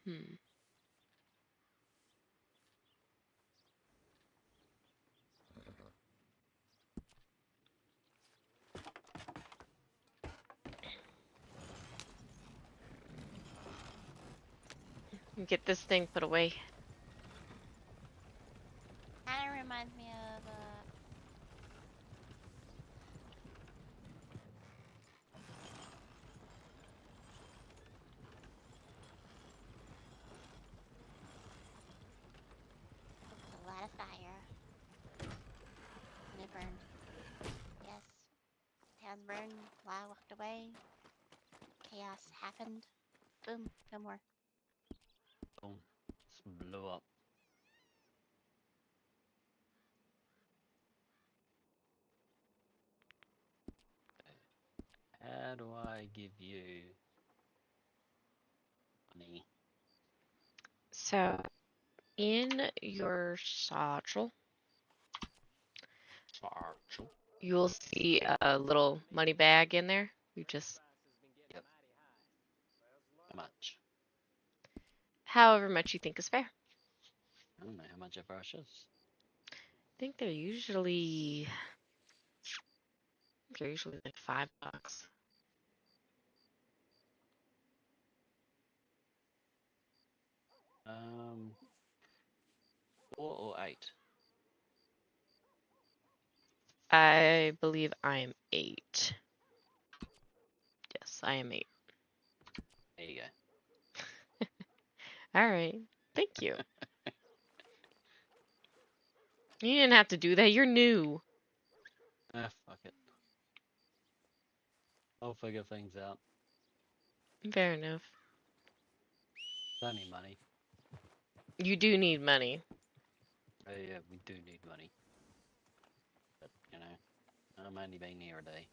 Hmm. Get this thing put away. Kinda reminds me of a lot of fire. And it burned. Yes, it has burned while I walked away. Chaos happened. Boom, no more. Boom. Just blew up. How do I give you money? So, in your satchel, you'll see a little money bag in there. You just... Yep. much? However much you think is fair. I don't know how much a brush is. I think they're usually like $5. Um, 4 or 8? I believe I'm 8. Yes, I am 8. There you go. All right. Thank you. You didn't have to do that. You're new. Ah, fuck it. I'll figure things out. Fair enough. It's only money. You do need money. Oh yeah, we do need money. But, you know, I'm only been here a day.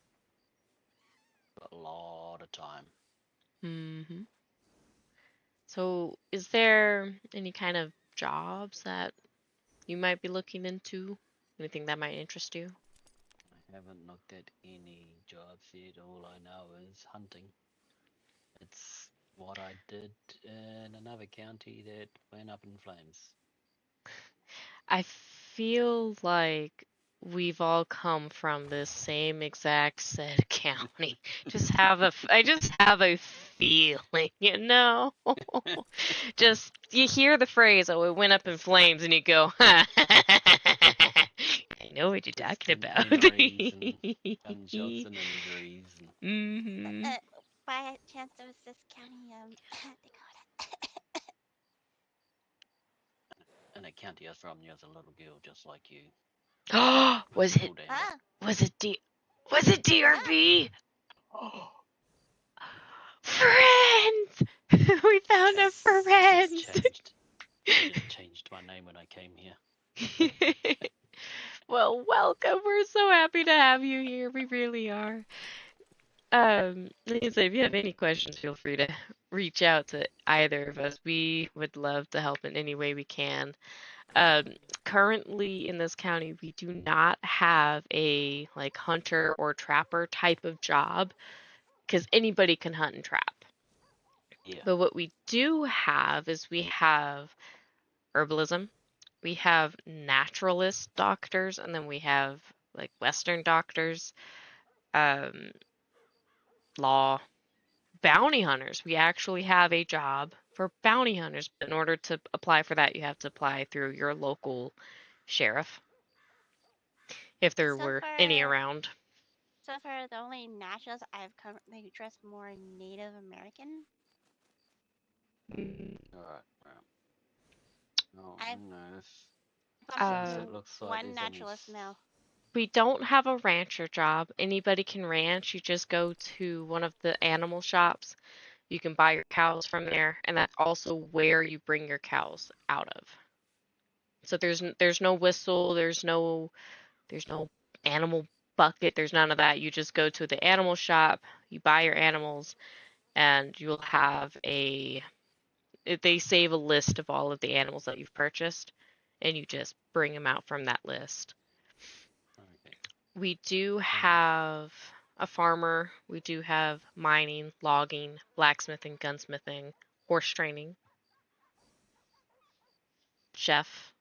Got a lot of time. Mm-hmm. So, is there any kind of jobs that you might be looking into? Anything that might interest you? I haven't looked at any jobs yet. All I know is hunting. It's what I did in another county that went up in flames. I feel like we've all come from this same exact said county. I just have a feeling, you know? Just, you hear the phrase, oh, it went up in flames, and you go, I know what you're Just talking about. memories and gunshots and injuries Mm-hmm. By chance, it was this county, Dakota. and a county I was from. There's a little girl just like you. Was it, School down Ah, was it was it ah. DRB? Friends! We found a I just friend! changed. I just changed my name when I came here. Well, welcome. We're so happy to have you here. We really are. Like I said, if you have any questions, feel free to reach out to either of us. We would love to help in any way we can. Um, Currently in this county, we do not have a like hunter or trapper type of job because anybody can hunt and trap. Yeah. But what we do have is we have herbalism, we have naturalist doctors, and then we have like Western doctors, um, law, bounty hunters. We actually have a job for bounty hunters, but in order to apply for that, you have to apply through your local sheriff, if there So were any far, around. so far, the only nationals I've come, they dress more Native American. Alright, right. Oh, I've no. bumped Since Uh, it into looks like one there's only. naturalist male. we don't have a rancher job. Anybody can ranch. You just go to one of the animal shops. You can buy your cows from there, and that's also where you bring your cows out of. So there's no whistle, there's no animal bucket, there's none of that. You just go to the animal shop, you buy your animals, and you'll have they save a list of all of the animals that you've purchased, and you just bring them out from that list. Okay. We do have a farmer, we do have mining, logging, blacksmithing, gunsmithing, horse training, chef.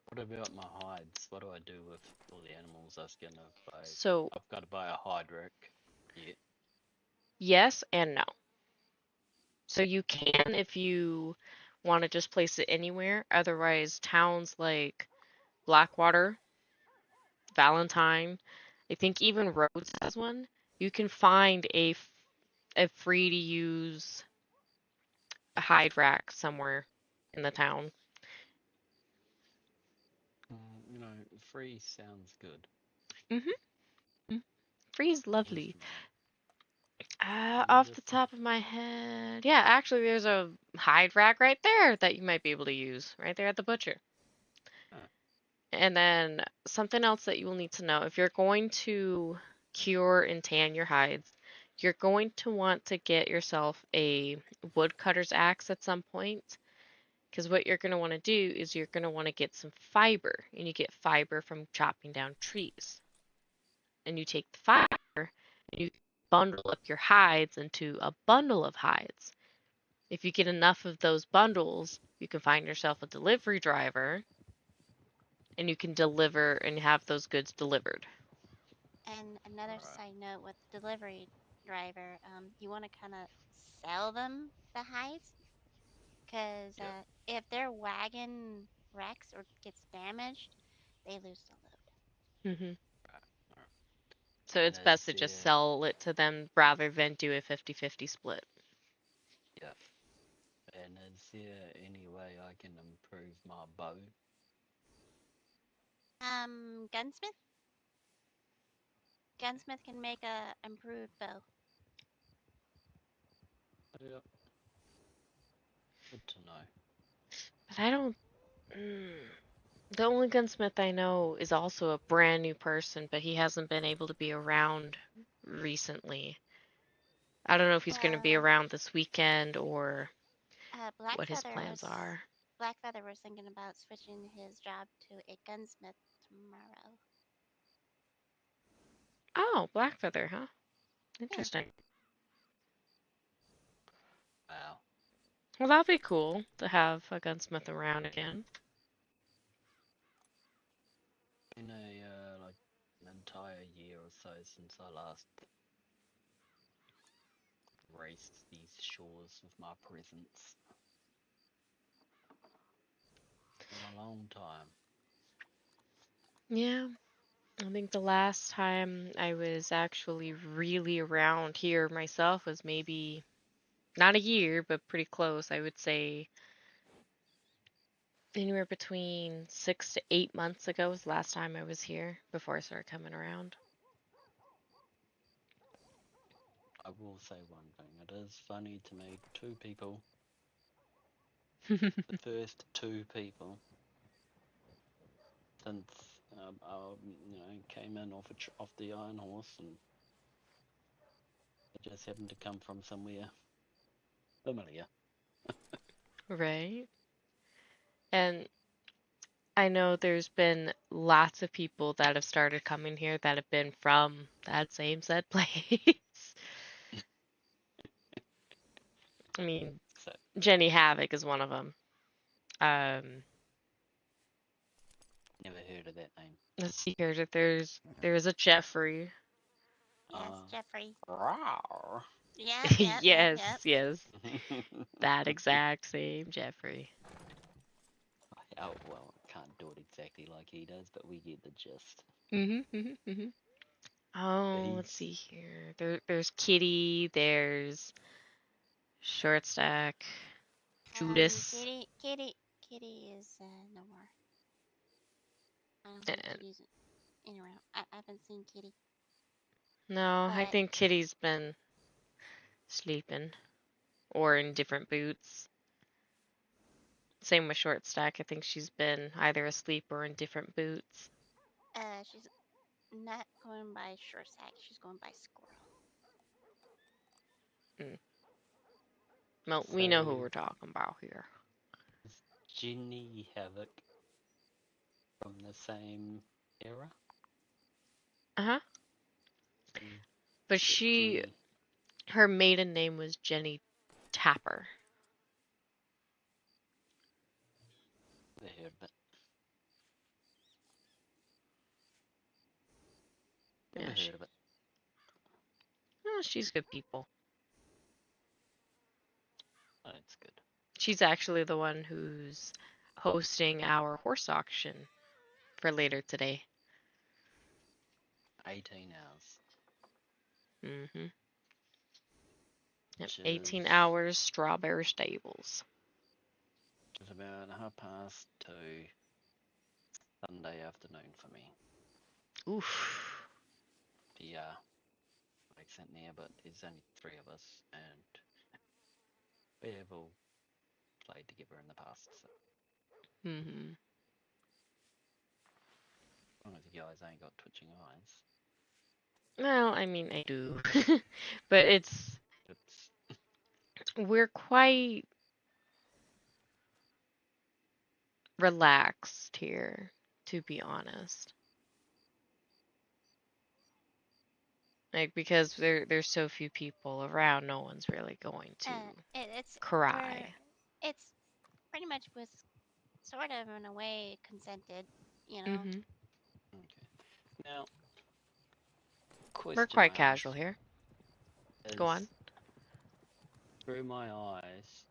What about my hides? What do I do with all the animals I was gonna buy? So, I've got to buy a hide rack. Yeah. yes and no. So you can if you want to just place it anywhere. Otherwise, towns like Blackwater, Valentine, I think even Rhodes has one. You can find a free to use hide rack somewhere in the town. You know, free sounds good. Mm-hmm. Free is Where's lovely. mine? Off the Just top of my head, yeah, actually, there's a hide rack right there that you might be able to use right there at the butcher. ah, And then something else that you will need to know, if you're going to cure and tan your hides, you're going to want to get yourself a woodcutter's axe at some point. Because what you're going to want to do is you're going to want to get some fiber, and you get fiber from chopping down trees. And you take the fiber and you bundle up your hides into a bundle of hides. If you get enough of those bundles, you can find yourself a delivery driver and you can deliver and have those goods delivered. And another Right. side note with delivery driver, you want to kind of sell them the hides, because Yep. if their wagon wrecks or gets damaged, they lose the load. Hmm Right. Right. So And it's best is to just there, sell it to them rather than do a 50-50 split. yeah. And is there any way I can improve my bow? Gunsmith. Gunsmith can make a improved bow. Yep. Good to know. But I don't. The only gunsmith I know is also a brand new person, but he hasn't been able to be around recently. I don't know if he's going to be Uh, around this weekend or what his Blackfeather plans was are. Blackfeather was thinking about switching his job to a gunsmith tomorrow. Oh, Blackfeather, huh? Yeah. Interesting. Wow. Well, that'll be cool to have a gunsmith around again. Been like an entire year or so since I last graced these shores with my presence. Been a long time. Yeah, I think the last time I was actually really around here myself was maybe not a year, but pretty close. I would say anywhere between 6 to 8 months ago was the last time I was here before I started coming around. I will say one thing. It is funny to meet two people, the first two people since came in off the Iron Horse, and they just happened to come from somewhere familiar. Right? And I know there's been lots of people that have started coming here that have been from that same said place. I mean, So Jenny Havoc is one of them. Um, never heard of that name. let's see here. There's a Jeffrey. Yes, Jeffrey. Rawr. Yep, yep, yep, Yes, yep. yes, that exact same Jeffrey. Oh well, can't do it exactly like he does, but we get the gist. Mhm. Oh, let's He's see here. There's Kitty. There's Short Stack. Judas. Kitty is no more. I don't think And Kitty's in around. I haven't seen Kitty, no, I but think Kitty's been sleeping or in different boots. Same with Short Stack. I think she's been either asleep or in different boots. she's not going by short sack. She's going by squirrel. Mm. Well, so we know who we're talking about here. is Ginny Havoc from the same era? Uh-huh. Is But it she, Ginny? her maiden name was Jenny Tapper. Never heard of it. Yeah, Never heard of it. she's good people. Oh, that's good. She's actually the one who's hosting our horse auction for later today. 18 hours. Mm-hmm. Yep, Which 18 is hours, Strawberry Stables. about 2:30 Sunday afternoon for me. Oof. Yeah, makes it near, but there's only three of us, and we have all played together in the past, so Mm-hmm. as long as you guys ain't got twitching eyes, Well, I mean, I do. But it's we're quite relaxed here, to be honest. Like, because there's so few people around, no one's really going to It's cry. it's pretty much was sort of in a way consented, you know. Mm-hmm. Okay. Now, We're question quite I casual have here. Go on. is, through my eyes,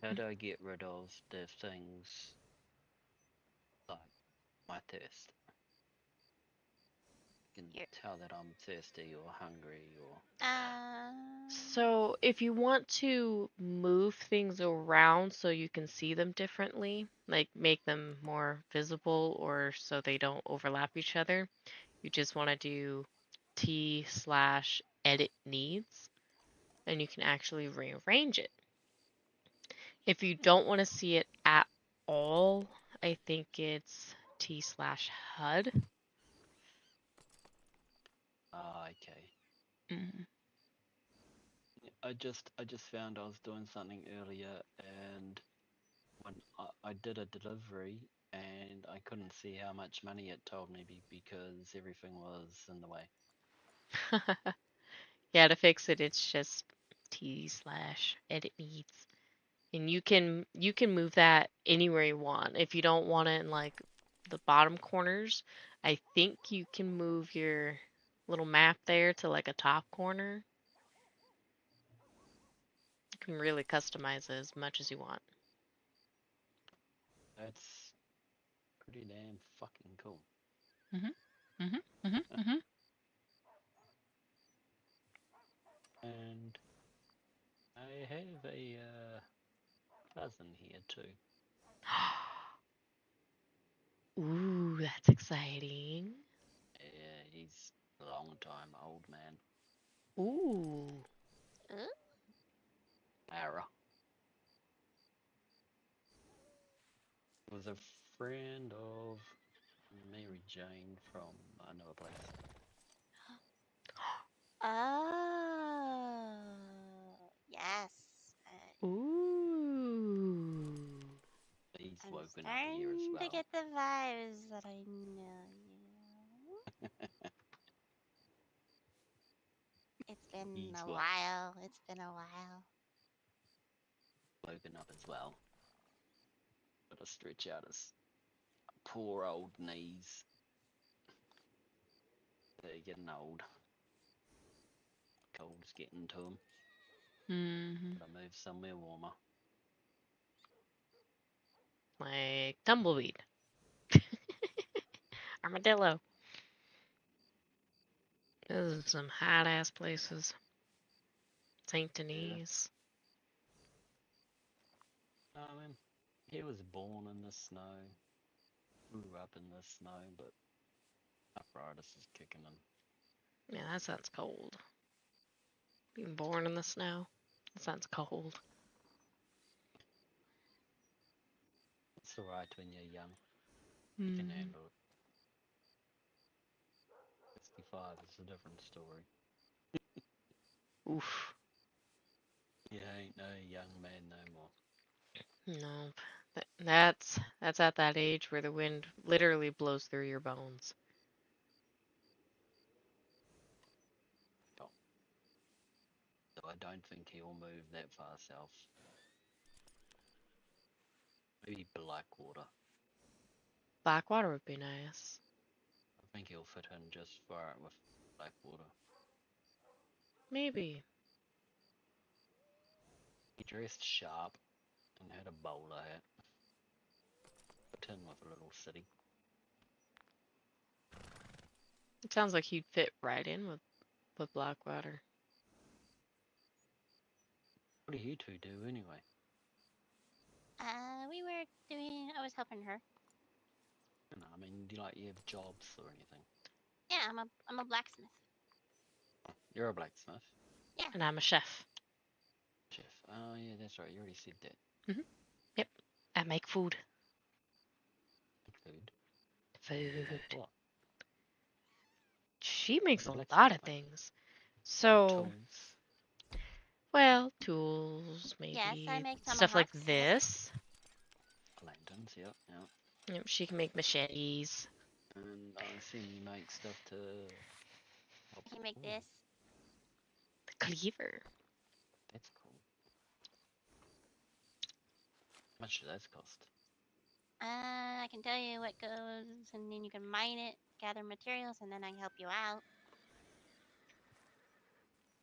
how do I get rid of the things like my thirst? You can Here. tell that I'm thirsty or hungry or. So, if you want to move things around so you can see them differently, like make them more visible or so they don't overlap each other, you just want to do T/edit needs, and you can actually rearrange it. If you don't want to see it at all, I think it's T/HUD. Ah, okay. Mm. I just found I was doing something earlier, and when I did a delivery and I couldn't see how much money it told me because everything was in the way. Yeah, to fix it, it's just T/edit needs. And you can move that anywhere you want. If you don't want it in like the bottom corners, I think you can move your little map there to like a top corner. You can really customize it as much as you want. That's pretty damn fucking cool. Mhm. Mhm. Mhm. Mhm. And I have a cousin here too. Ooh, that's exciting. Yeah, he's a long time old man. Ooh. Ara was a friend of Mary Jane from another place. Oh, yes. Ooh. He's I'm woken up here as starting to well. get the vibes that I know you. It's been He's a while. It's been a while. woken up as well. Gotta stretch out his poor old knees. They're getting old. Cold's getting to him. Mhm. Gotta move somewhere warmer. Like tumbleweed. Armadillo. Those are some hot ass places. St. Yeah. Denis. I mean, he was born in the snow, grew up in the snow, but arthritis is kicking him. Yeah, that sounds cold. Being born in the snow. That sounds cold. It's alright when you're young. You can Mm. handle it. 65 is a different story. Oof. You ain't no young man no more. No. That's at that age where the wind literally blows through your bones. Oh, so I don't think he'll move that far south. Maybe Blackwater. Blackwater would be nice. I think he'll fit in just far with Blackwater. Maybe. He dressed sharp and had a bowler hat. Fit in with a little city. It sounds like he'd fit right in with Blackwater. What do you two do anyway? We were doing. I was helping her. No, I mean, do you have jobs or anything? Yeah, I'm a blacksmith. You're a blacksmith. Yeah. And I'm a chef. Chef. Oh, yeah, that's right. You already said that. Yep. I make food. Food. Food. Like what? She makes a Blacksmith, lot of like things. like So, tools, well, tools, Yes, I maybe make stuff like tomahawks. this. lanterns. Yep, yep. Yep, she can make machetes. And I assume you make stuff to I can make Ooh, this. The cleaver. that's cool. How much do those cost? I can tell you what goes, and then you can mine it, gather materials, and then I can help you out.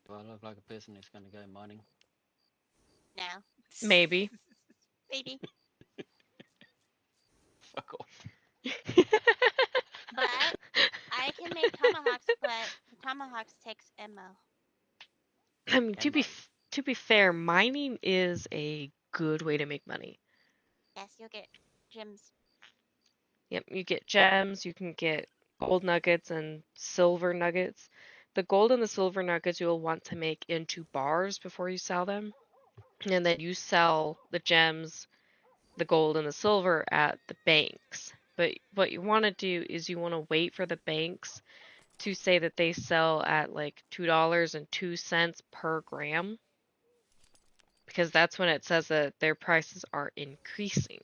Do I look like a person who's going to go mining? No. Maybe. Maybe. Fuck off. But I can make tomahawks, but the tomahawks takes ammo. I mean, Ammo. to be fair, mining is a good way to make money. Yes, you'll get gems. Yep, you get gems, you can get gold nuggets and silver nuggets. The gold and the silver nuggets you'll want to make into bars before you sell them. And then you sell the gems, the gold, and the silver at the banks. But what you want to do is you want to wait for the banks to say that they sell at like $2.02 per gram, because that's when it says that their prices are increasing.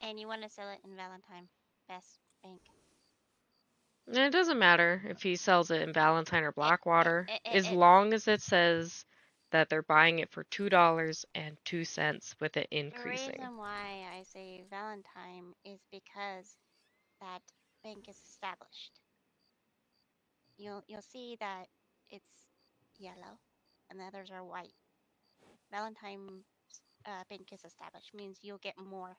And you want to sell it in Valentine. Best bank. And it doesn't matter if he sells it in Valentine or It, Blackwater, as it's long as it says that they're buying it for $2.02 with it the increasing. reason why I say Valentine is because that bank is established. You'll see that it's yellow, and the others are white. Valentine bank is established means you'll get more.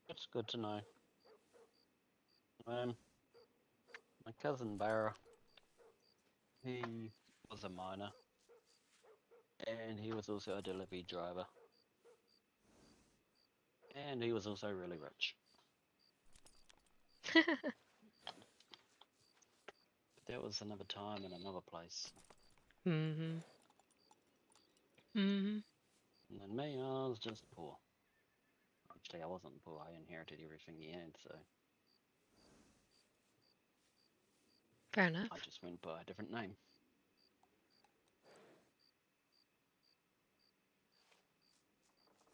That's good to know. My cousin Barra, he was a miner, and he was also a delivery driver, and he was also really rich. But that was another time and another place. Mm-hmm. Mm-hmm. And then me, I was just poor. Actually, I wasn't poor. I inherited everything he had, so Fair enough. I just went by a different name.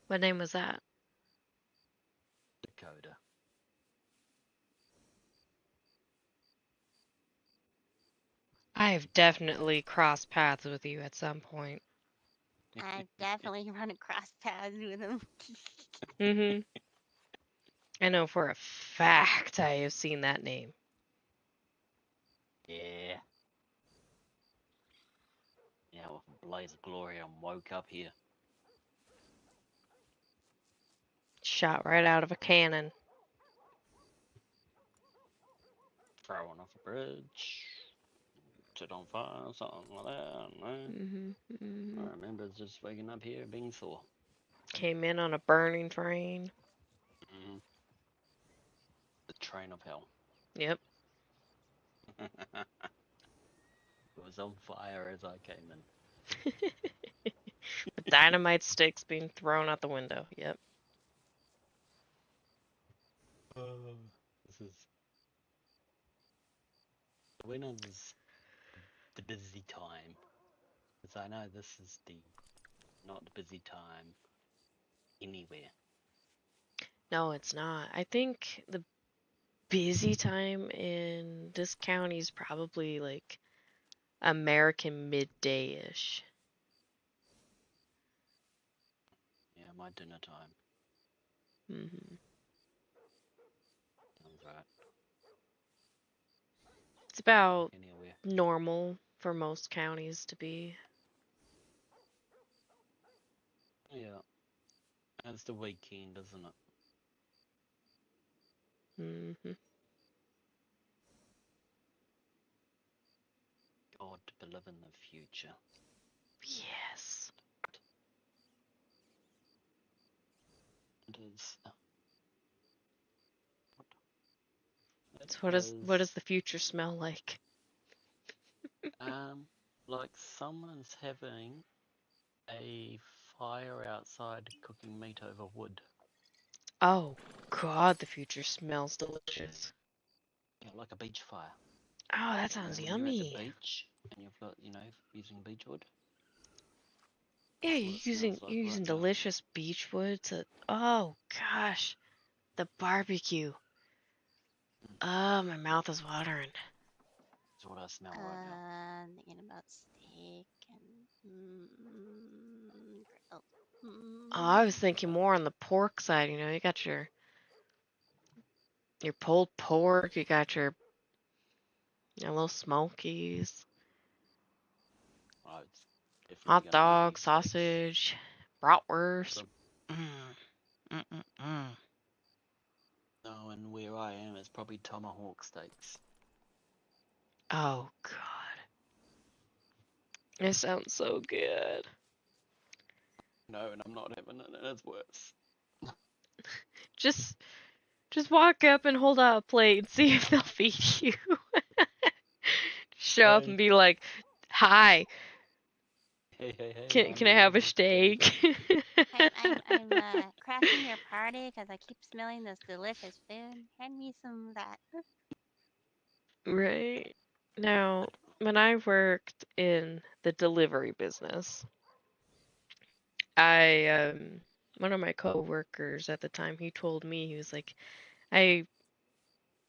What name was that? Dakota. I've definitely crossed paths with you at some point. I definitely run across paths with them. Mm-hmm. I know for a fact I have seen that name. Yeah. Yeah, with a blaze of glory, I woke up here. Shot right out of a cannon. Thrown off a bridge. Set on fire, something like that. I don't know. Mm-hmm. Mm-hmm. I remember just waking up here being sore. Came in on a burning train. Mm. The train of hell. Yep. It was on fire as I came in. With dynamite sticks being thrown out the window. Yep. This is when is the busy time? Because I know this is the not the busy time anywhere. No, it's not. I think the busy time in this county is probably like American midday-ish. Yeah, my dinner time. Mm-hmm. Sounds right. It's about Anywhere. normal for most counties to be. Yeah. It's the weekend, isn't it? Mm-hmm. God, to live in the future. Yes. It is. It So what does is. the future smell like? Like someone's having a fire outside cooking meat over wood. Oh God, the future smells delicious. Yeah, like a beach fire. Oh, that You know, sounds when you're at the yummy. beach and you've got, using beech wood. Yeah, That's what it smells like you're right using now. delicious beech wood to. Oh gosh, the barbecue. Oh, my mouth is watering. That's what I smell right now. Thinking about steak and grilled. Oh, I was thinking more on the pork side. You know, you got your pulled pork, you got your little smokies, Oh, it's definitely hot gonna be dog, beefsteaks. sausage, bratwurst. Prob- Mm. No, and where I am, it's probably tomahawk steaks. Oh God, it sounds so good. No, and I'm not having it, and it's worse. Just walk up and hold out a plate and see if they'll feed you. Show up Hey, and be like, "Hi, hey, I'm can I have a Rebelle. steak?" I'm crashing your party because I keep smelling this delicious food. Hand me some of that. Right. Now, when I worked in the delivery business, one of my coworkers at the time, he told me, he was like, I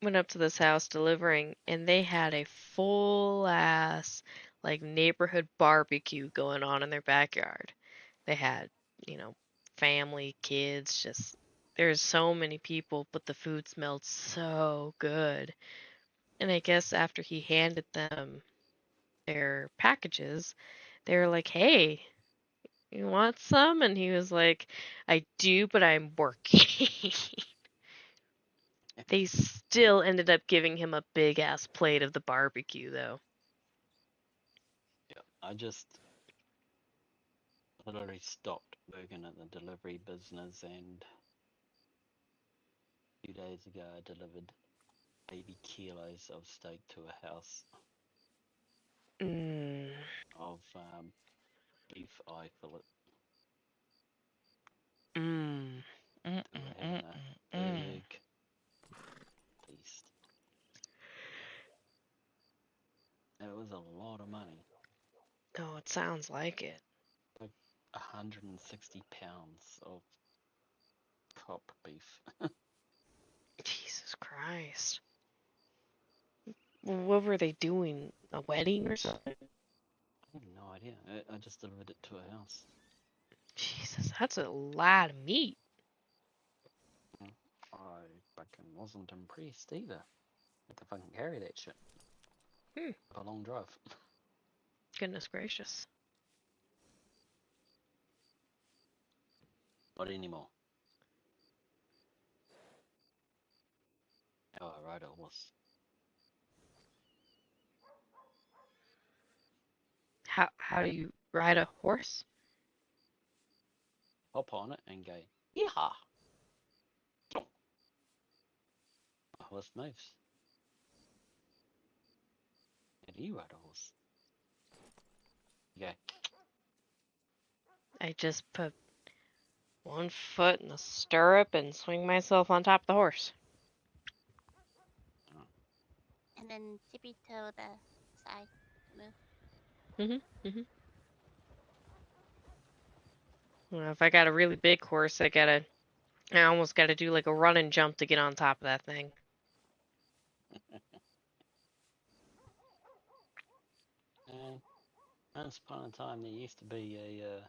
went up to this house delivering, and they had a full ass like neighborhood barbecue going on in their backyard. They had, you know, family, kids, just there's so many people, but the food smelled so good. And I guess after he handed them their packages, they were like, "Hey, you want some?" And he was like, "I do, but I'm working." They still ended up giving him a big ass plate of the barbecue, though. Yeah, I just literally stopped working at the delivery business, and a few days ago I delivered 80 kilos of steak to a house Mm. of beef eye fillet. Mm. Mm. They were Mm. having a Mm. big feast. It was a lot of money, Oh, it sounds like it. like 160 pounds of cop beef. Jesus Christ. What were they doing? A wedding or something? I have no idea. I just delivered it to a house. Jesus, that's a lot of meat. I fucking wasn't impressed either. Had to fucking carry that shit. Hmm. A long drive. Goodness gracious. Not anymore. How I ride a horse. How do you ride a horse? Hop on it and go, yeehaw! A horse moves. How do you ride a horse? You go, I just put one foot in the stirrup and swing myself on top of the horse. And then tippy toe the side move. Mhm. Well, if I got a really big horse, I almost gotta do like a run and jump to get on top of that thing. and once upon a time there used to be a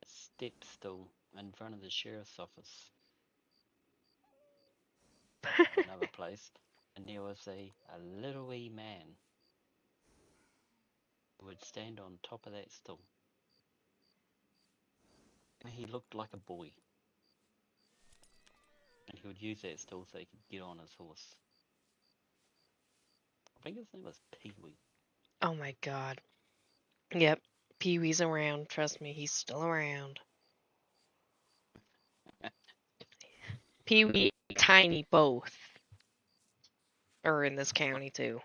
step stool in front of the sheriff's office of another place, and there was a little wee man who would stand on top of that stool. And he looked like a boy. And he would use that stool so he could get on his horse. I think his name was Pee Wee. Oh my God. Yep. Pee Wee's around. Trust me, he's still around. Pee Wee, Tiny both are in this county too.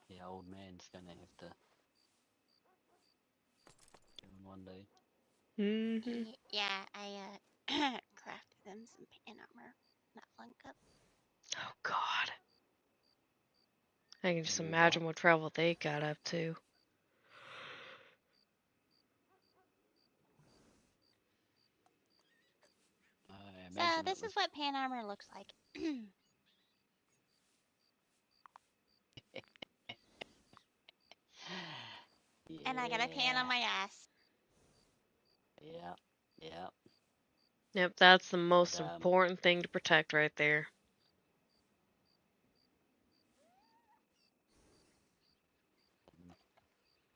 The old man's gonna have to do him one day. Yeah, I crafted them some pan armor. Not flunk up. Oh God. I can just You what? imagine what trouble they got up to. So imagine this is what pan armor looks like. And I got a pan on my ass. Yeah, yeah. Yep, that's the most And, important thing to protect right there.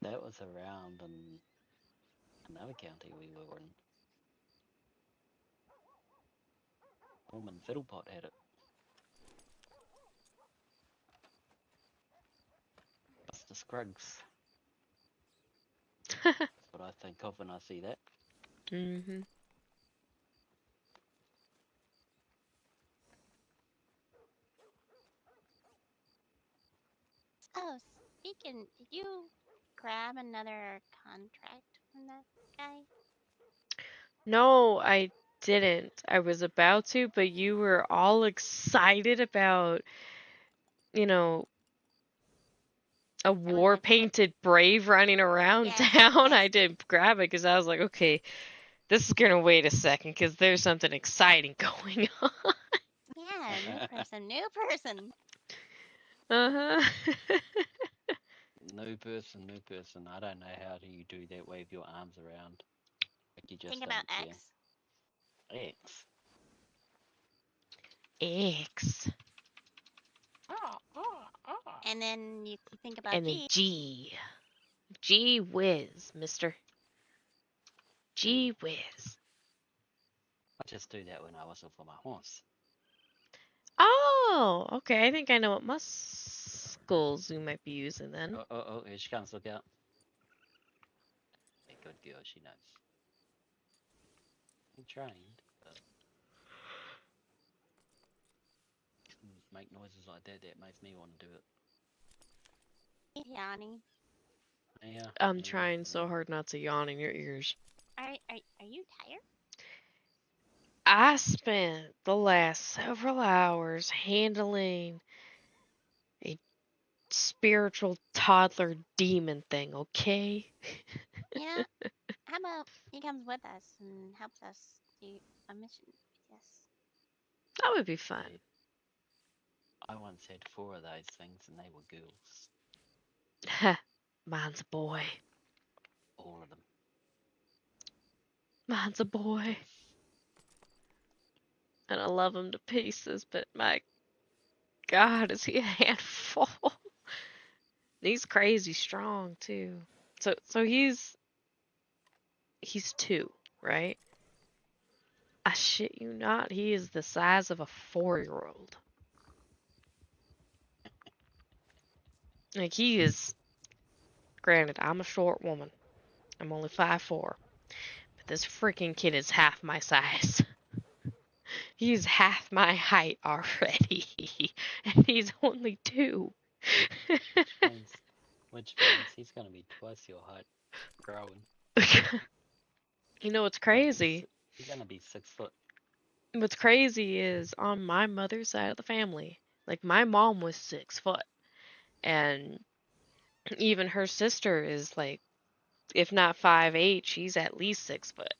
that was around in another county we were in. Woman Fiddlepot had it. Buster Scruggs. That's what I think of when I see that. Mm-hmm. Oh, speaking, did you grab another contract from that guy? No, I didn't. I was about to, but you were all excited about, you know, a war painted brave running around Yes, town. yes. I didn't grab it because I was like, okay, this is gonna wait a second because there's something exciting going on. Yeah, new person, new person. Uh huh. New person, new person. I don't know how do you do that, wave your arms around. Like you just Think don't about care. X. X. X. And then you think about And then G. G. Gee whiz, mister. Gee whiz. I just do that when I whistle for my horse. Oh, okay. I think I know what muscles you might be using then. Oh, here she comes, look out. Yeah, good girl, she knows. I'm trained, but make noises like that, that makes me want to do it. Yanni. Yeah. I'm trying so hard not to yawn in your ears. Are you tired? I spent the last several hours handling a spiritual toddler demon thing, okay? You know, how about he comes with us and helps us do a mission? Yes. That would be fun. Yeah. I once had 4 of those things and they were girls. Mine's a boy. All of them. Mine's a boy. And I love him to pieces, but my God, is he a handful? He's crazy strong too. So he's 2, right? I shit you not, he is the size of a 4-year-old. Like he is. Granted, I'm a short woman. I'm only 5'4", but this freaking kid is half my size. He's half my height already, and he's only 2. Which means he's gonna be twice your height growing. You know what's He's gonna be, crazy? he's gonna be 6 foot. What's crazy is on my mother's side of the family, like my mom was 6 foot, and even her sister is like, if not 5'8", she's at least 6 foot.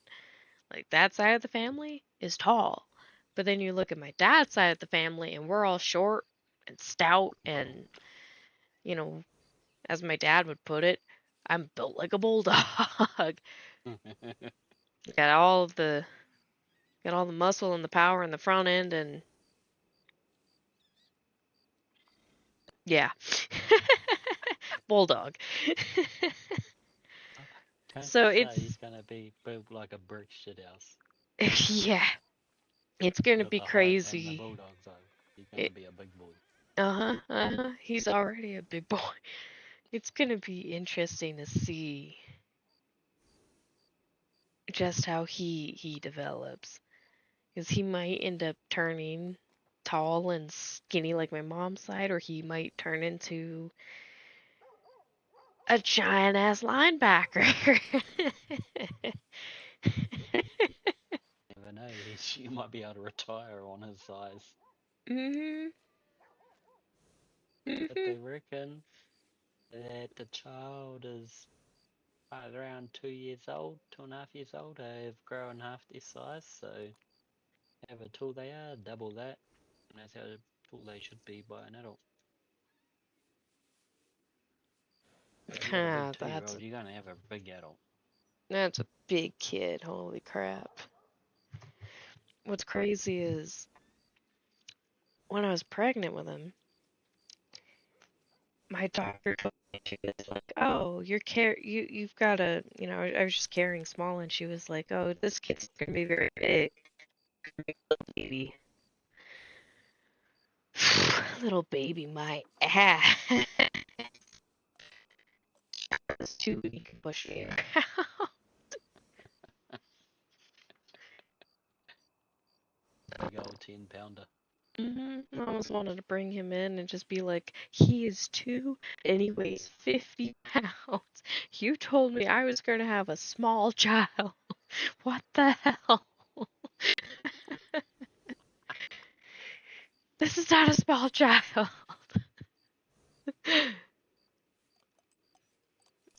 Like that side of the family is tall. But then you look at my dad's side of the family and we're all short and stout and, you know, as my dad would put it, I'm built like a bulldog. got all the muscle and the power in the front end and yeah. Bulldog. Don't So say it's he's gonna be built like a brick shithouse. yeah, it's gonna Got be the height and the crazy. bulldog, so he's gonna be a big boy. Uh-huh. He's already a big boy. It's gonna be interesting to see just how he develops. Because he might end up turning tall and skinny like my mom's side, or he might turn into a giant ass linebacker. Never know, you might be able to retire on his size. Mhm. But they Mhm. reckon that the child is right around 2 years old, 2.5 years old, have grown half their size, so However tall they are, double that, and that's how tall they should be by an adult. So if you got a big That's 2-year-old, you're gonna have a big adult. that's a big kid. Holy crap. What's crazy is when I was pregnant with him, my doctor told me, she was like, "Oh, you've got a, I was just carrying small," and she was like, "Oh, this kid's gonna be very big, little baby." Little baby, my ass. It's too weak to push me around. Big old 10-pounder. I almost wanted to bring him in and just be like, he is 2 and he weighs 50 pounds. You told me I was going to have a small child. What the hell? This is not a small child.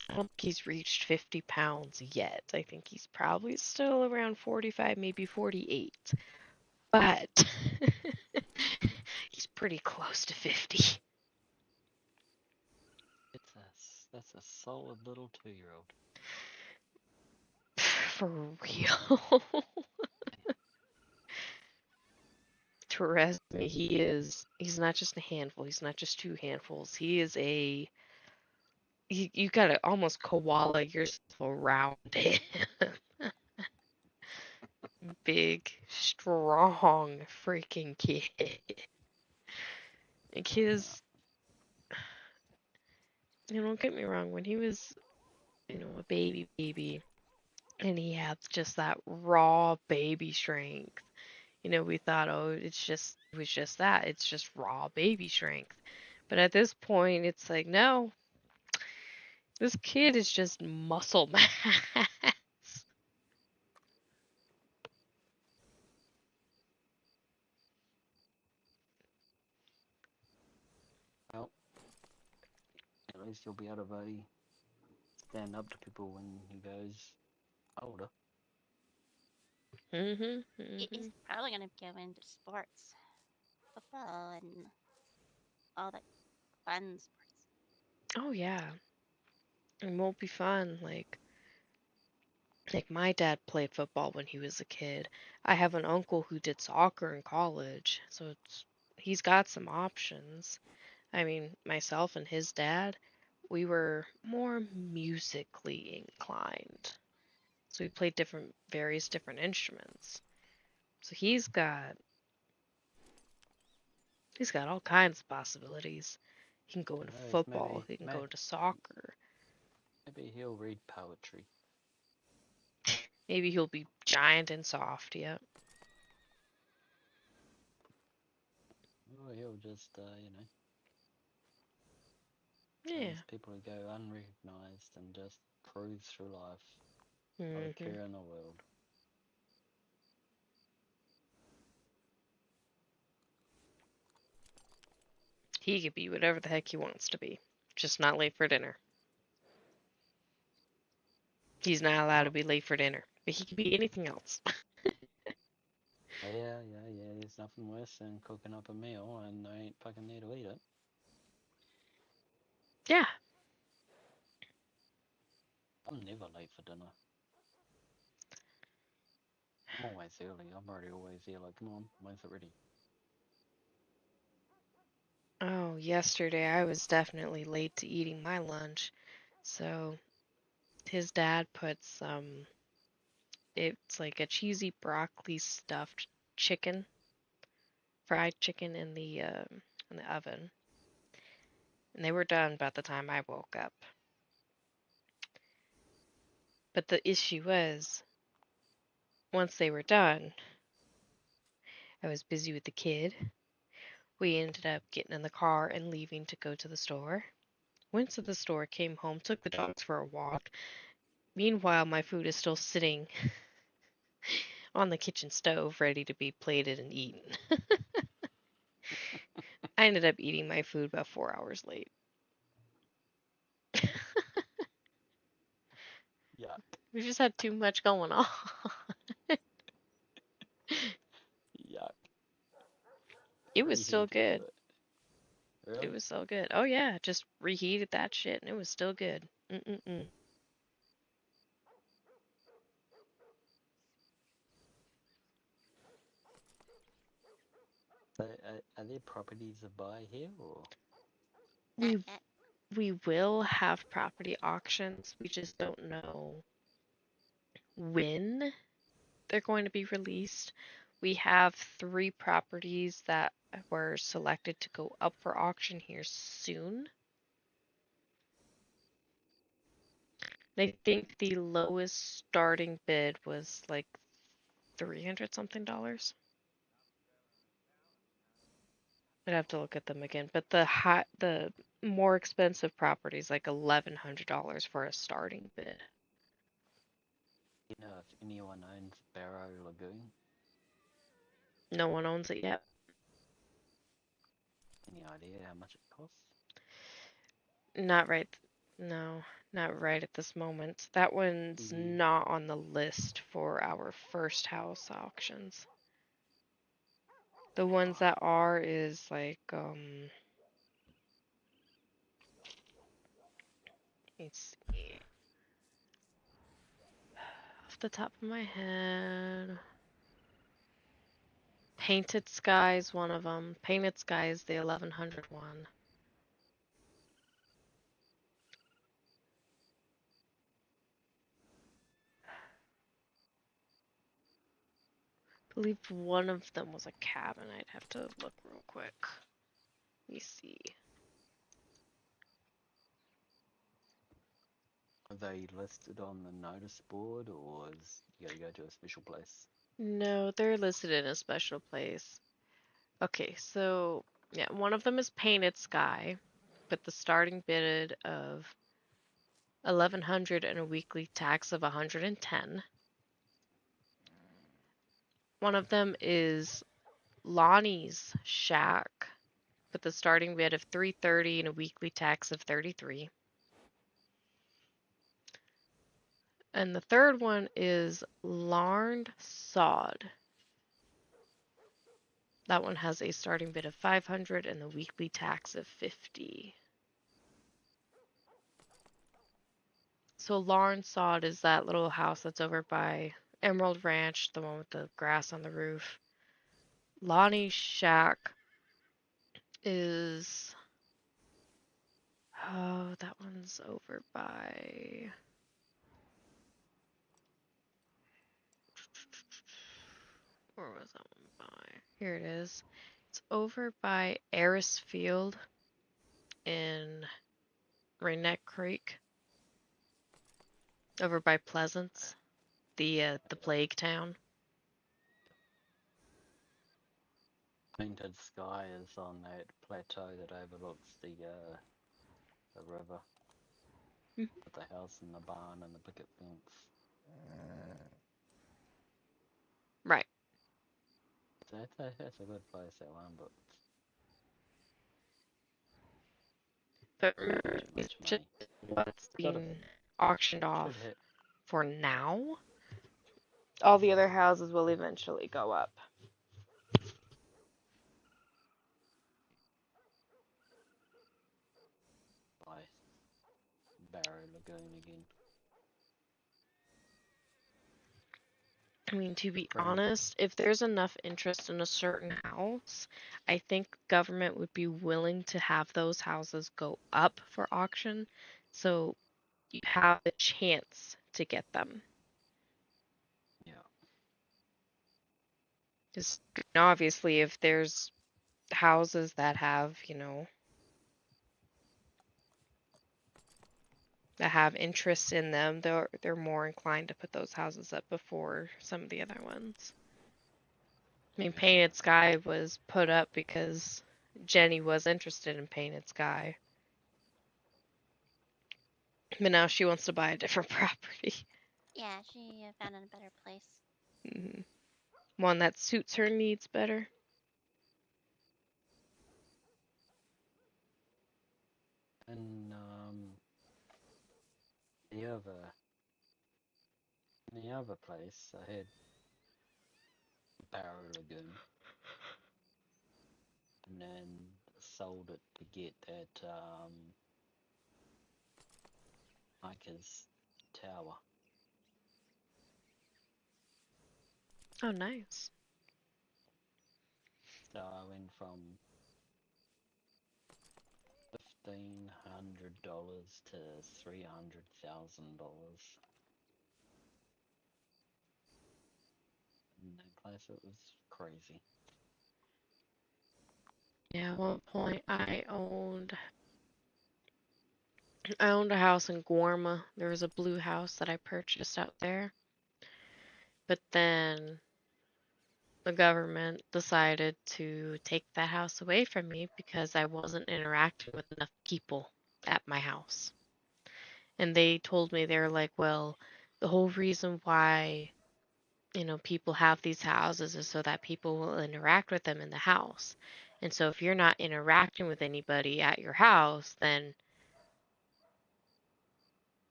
I don't think he's reached 50 pounds yet. I think he's probably still around 45, maybe 48. But he's pretty close to 50. That's a solid little 2-year-old. For real. Trust me, he's not just a handful, he's not just 2 handfuls. He is you gotta almost koala yourself around him. Big, strong freaking kid. Like don't get me wrong, when he was, a baby, and he had just that raw baby strength, we thought, oh, it was just that. It's just raw baby strength. But at this point, it's like, no, this kid is just muscle mass. Well, at least you'll be able to stand up to people when he goes older. He's probably gonna go into sports, football, and all that fun sports. Oh yeah, it won't be fun. Like my dad played football when he was a kid. I have an uncle who did soccer in college, so he's got some options. I mean, myself and his dad, we were more musically inclined. So we played various different instruments. So he's got all kinds of possibilities. He can go into Who knows, football, he can go into soccer. maybe he'll read poetry. Maybe he'll be giant and soft, yeah. Or he'll just, Yeah. those people who go unrecognized and just cruise through life, not a hmm care in the world. He could be whatever the heck he wants to be. Just not late for dinner. He's not allowed to be late for dinner. But he could be anything else. Yeah. There's nothing worse than cooking up a meal and they ain't fucking there to eat it. Yeah. I'm never late for dinner. I'm always early. I'm already always here. Like, come on, when's it ready? Oh, yesterday I was definitely late to eating my lunch. So his dad put it's like a cheesy broccoli stuffed chicken, fried chicken in the oven. And they were done by the time I woke up. But the issue was, once they were done, I was busy with the kid. We ended up getting in the car and leaving to go to the store. Went to the store, came home, took the dogs for a walk. Meanwhile, my food is still sitting on the kitchen stove, ready to be plated and eaten. I ended up eating my food about 4 hours late. Yuck. We just had too much going on. It was still Reheated good. it. It Really? was still good. Oh yeah, just reheated that shit and it was still good. Mm-mm-mm. So, are there properties to buy here, or? Not We yet. we will have property auctions. We just don't know when they're going to be released. We have 3 properties that were selected to go up for auction here soon. I think the lowest starting bid was like 300 something dollars. I'd have to look at them again, but the more expensive properties like $1,100 for a starting bid. You know if anyone owns Barrow Lagoon? No one owns it yet. Any idea how much it costs? Not right. No, not right at this moment. That one's The not on the list for our first house auctions. The ones that are is like let's see. Off the top of my head. Painted Sky is one of them. Painted Sky is the 1100 one. I believe one of them was a cabin. I'd have to look real quick. Let me see. Are they listed on the notice board, or is you gotta go to a special place? No, they're listed in a special place. Okay, so yeah, one of them is Painted Sky, but the starting bid of 1100 and a weekly tax of 110. One of them is Lonnie's Shack, with the starting bid of 330 and a weekly tax of 33. And the third one is Larned Sod. That one has a starting bid of 500 and the weekly tax of 50. So Larned Sod is that little house that's over by Emerald Ranch, the one with the grass on the roof. Lonnie's Shack is oh, that one's over by where was that one by? Here it is. It's over by Eris Field in Rainette Creek, over by Pleasance, the plague town. Painted Sky is on that plateau that overlooks the river, Mhm. with the house and the barn and the picket fence. Right. So that's a good place, that one, but But not remember, too it's much just money. what's Gotta being auctioned should off hit. for now. All the other houses will eventually go up. By Barrow Lagoon again. I mean, to be Free. honest, if there's enough interest in a certain house, I think government would be willing to have those houses go up for auction, so you have a chance to get them. Yeah. Just obviously, if there's houses that have, that have interest in them, they're more inclined to put those houses up before some of the other ones. I mean, Yeah. Painted Sky was put up because Jenny was interested in Painted Sky. But now she wants to buy a different property. Yeah, she found a better place. One that suits her needs better. And the other place I had Barrow Lagoon. and then sold it to get that Ike's tower. Oh, nice. So I went from $1,500 to $300,000 in that place. It was crazy. Yeah, at one point I owned a house in Gorma. There was a blue house that I purchased out there. But then the government decided to take that house away from me because I wasn't interacting with enough people at my house. And they told me, they were like, well, the whole reason why, people have these houses is so that people will interact with them in the house. And so if you're not interacting with anybody at your house, then,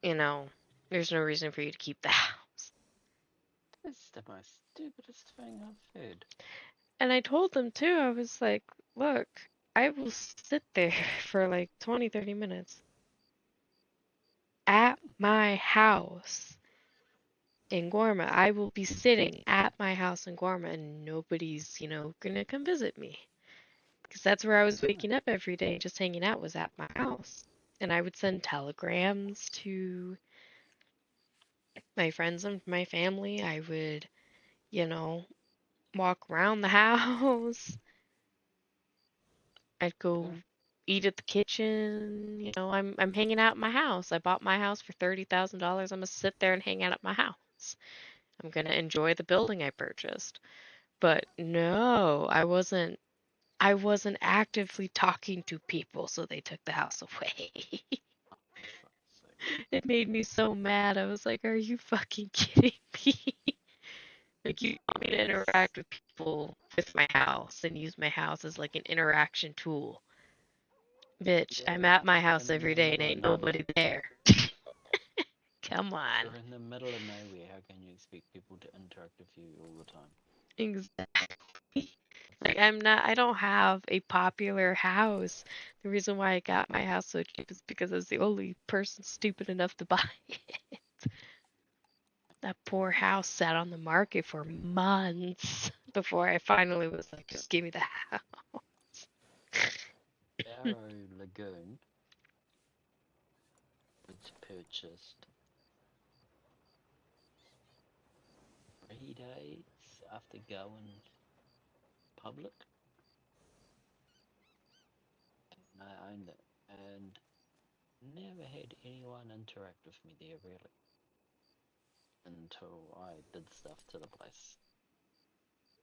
you know, there's no reason for you to keep the house. It's the most stupidest thing I've heard. And I told them too, I was like, look, I will sit there for like 20, 30 minutes at my house in Gorma. I will be sitting at my house in Gorma and nobody's, gonna come visit me. Because that's where I was waking up every day, just hanging out, was at my house. And I would send telegrams to my friends and my family. I would, you know, walk around the house. I'd go Yeah. eat at the kitchen. I'm hanging out at my house. I bought my house for $30,000. I'm gonna sit there and hang out at my house. I'm gonna enjoy the building I purchased. But no, I wasn't actively talking to people, so they took the house away. Oh, for fuck's sake. It made me so mad. I was like, are you fucking kidding me? Like, you want me to interact with people with my house and use my house as like an interaction tool. Bitch, I'm Yeah, at my you're house in the every day and middle of ain't nobody nowhere. there. Come on. You're in the middle of nowhere. How can you expect people to interact with you all the time? Exactly. Like, I don't have a popular house. The reason why I got my house so cheap is because I was the only person stupid enough to buy it. That poor house sat on the market for months before I finally was like, just give me the house. Barrow Lagoon was purchased 3 days after going public, and I owned it, and never had anyone interact with me there really until I did stuff to the place.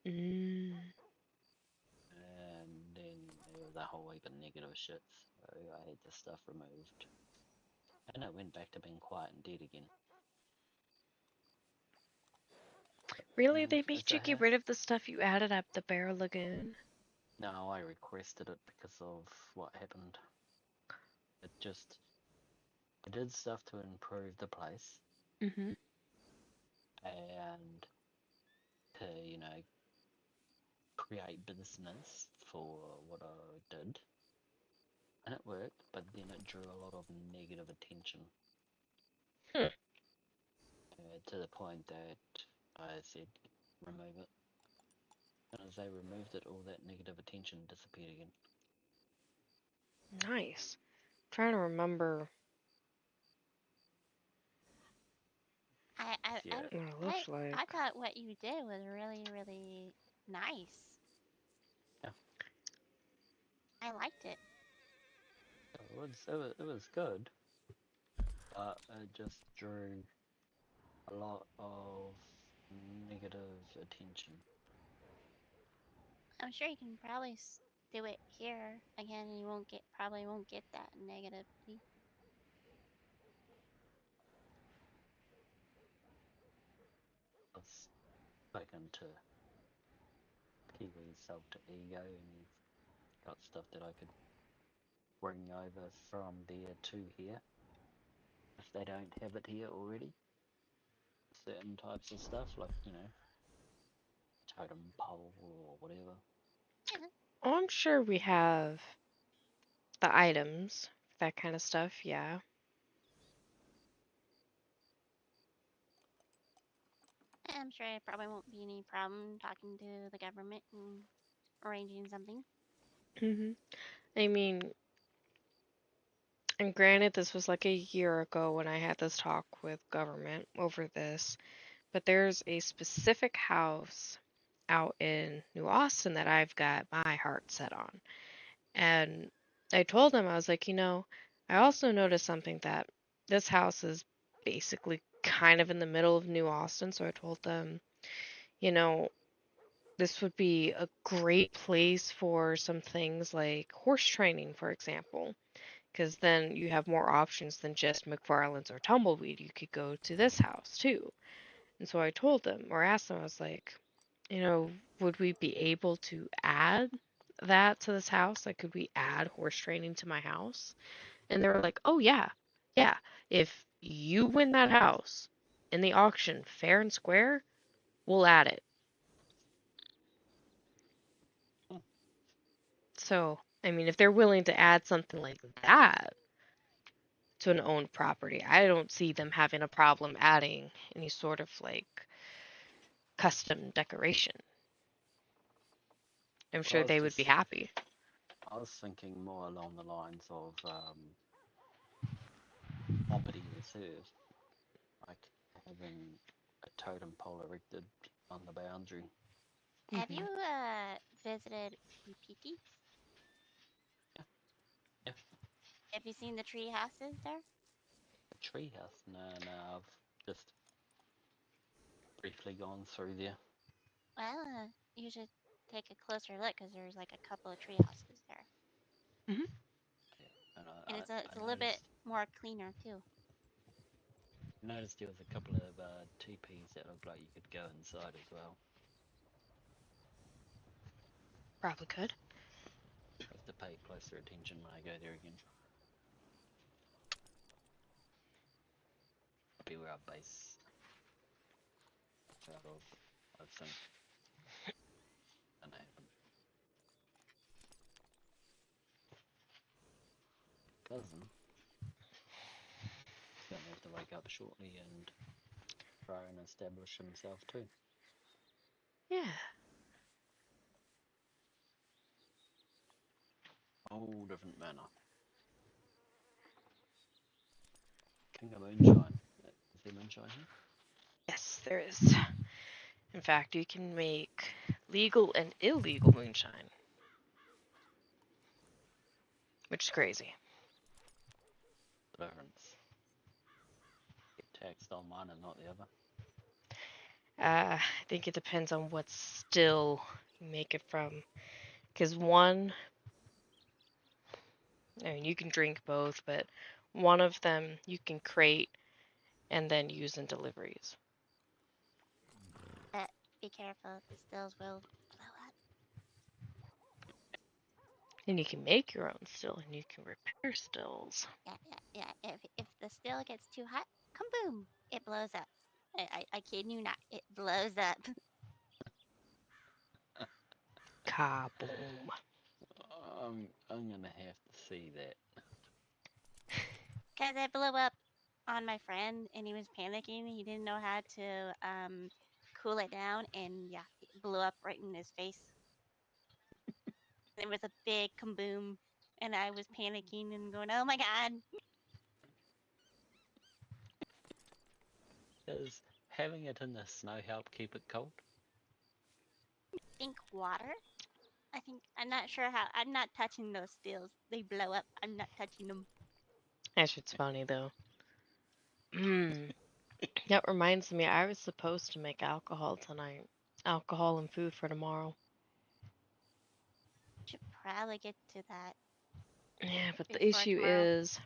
Mm, And then there was a whole heap of negative shit, so I had the stuff removed. And it went back to being quiet and dead again. really? They It's made you a get house. rid of the stuff you added up the Barrel Lagoon? No, I requested it because of what happened. It just, I did stuff to improve the place Mm-hmm. and to, create business for what I did. And it worked, but then it drew a lot of negative attention Hmm. to the point that I said, remove it. And as they removed it, all that negative attention disappeared again. Nice. Trying to remember I I I Yeah. what it I, looks like. I thought what you did was really really nice. Yeah, I liked it. it was good, but it just drew a lot of negative attention. I'm sure you can probably do it here again, and you won't get that negativity. I've spoken to Kiwi's alter ego, and he's got stuff that I could bring over from there to here if they don't have it here already. Certain types of stuff, like totem pole or whatever. Yeah. Oh, I'm sure we have the items, that kind of stuff, yeah. I'm sure it probably won't be any problem talking to the government and arranging something. hmm I mean, and granted, this was like a year ago when I had this talk with government over this, but there's a specific house out in New Austin that I've got my heart set on. And I told them, I was like, I also noticed something that this house is basically kind of in the middle of New Austin. So I told them, you know, this would be a great place for some things like horse training, for example, because then you have more options than just McFarland's or Tumbleweed. You could go to this house too. And so I told them or asked them, I was like, would we be able to add that to this house? Like, could we add horse training to my house? And they were like, oh, yeah, yeah. If you win that house in the auction fair and square, we'll add it. So, I mean, if they're willing to add something like that to an owned property, I don't see them having a problem adding any sort of like custom decoration. I'm But I sure was they would be just, happy. I was thinking more along the lines of property reserve, like having a totem pole erected on the boundary. Have you hmm visited Upiki? Yeah, yeah. Have you seen the tree houses there? A tree house. No, no, I've just briefly gone through there. Well, you should take a closer look because there's like a couple of tree houses there, hmm And and I, it's I a little bit noticed more cleaner too. there was a couple of teepees that looked like you could go inside as well. Probably could. I have to pay closer attention when I go there again. Be where our base out of, I think. And I haven't. Cousin is going to have to wake up shortly and try and establish himself too. Yeah. Whole different manner. King of Moonshine. Is there moonshine here? Yes, there is. In fact, you can make legal and illegal moonshine, which is crazy. The difference. Get taxed on one and not the other. I think it depends on what still you make it from. Because one, I mean, you can drink both, but one of them you can crate and then use in deliveries. But be careful, the stills will blow up. And you can make your own still, and you can repair stills. Yeah. If the still gets too hot, kaboom! It blows up. I kid you not. It blows up. Kaboom. I'm gonna have to see that. Cause it blew up on my friend, and he was panicking. He didn't know how to cool it down, and yeah, it blew up right in his face. It was a big kaboom, and I was panicking and going, "Oh my god!" Does having it in the snow help keep it cold? Think water. I think I'm not sure how. I'm not touching those stills. They blow up. I'm not touching them. That shit's funny, though. Mmm. That reminds me, I was supposed to make alcohol tonight. Alcohol and food for tomorrow. Should probably get to that Yeah, but the before issue tomorrow. is,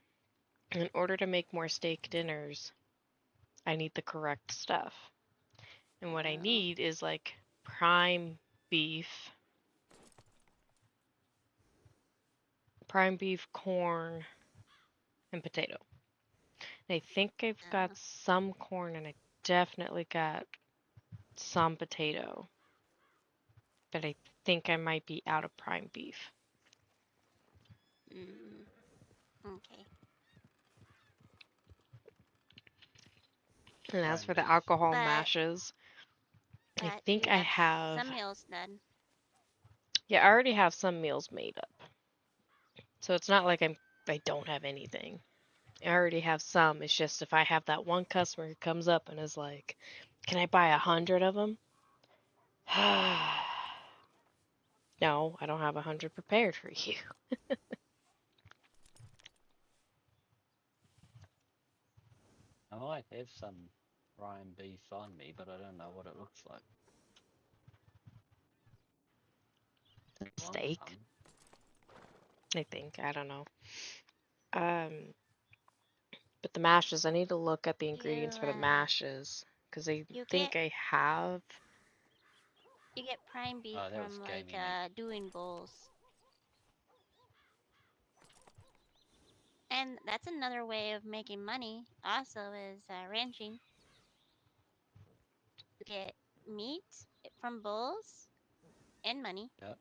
in order to make more steak dinners, I need the correct stuff. And what I Oh, need is like beef, prime beef, corn, and potato. And I think I've got oh. some corn and I definitely got some potato. But I think I might be out of prime beef. Okay. And as Prime for the beef. alcohol But mashes, I think you I have have. some meals done. Yeah, I already have some meals made up. So it's not like I don't have anything. I already have some. It's just if I have that one customer who comes up and is like, "Can I buy 100 of them?" No, I don't have 100 prepared for you. I might have some prime beef on me, but I don't know what it looks like. Steak, Um, I think. I don't know. But the mashes, I need to look at the ingredients for the mashes because I you think get I have. you get prime beef oh, that was from like gamey meat. doing bowls. And that's another way of making money. Also, is ranching. You get meat from bulls and money. Yep.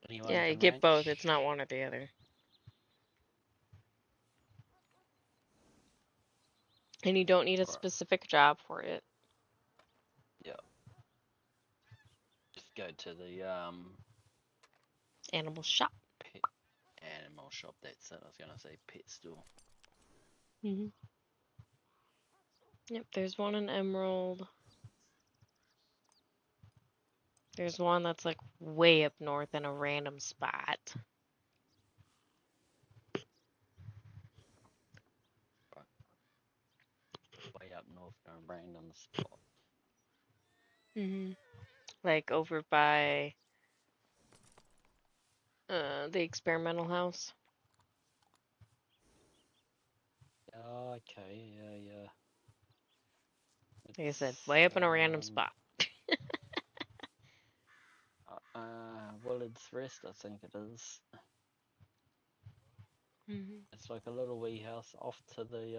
Anyone Yeah, you can get both. ranch. It's not one or the other. And you don't need a Right. specific job for it. Yeah. Just go to the Animal shop. pet animal shop. That's it. I was gonna say pet store. Mm-hmm. Yep, there's one in Emerald. There's one that's like way up north in a random spot. Right. Way up north in a random spot. Mm-hmm. Like over by the experimental house. Oh, okay. Yeah. Like I said, It's way up in a random spot. Willard's Rest, I think it is. Mm-hmm. It's like a little wee house off to the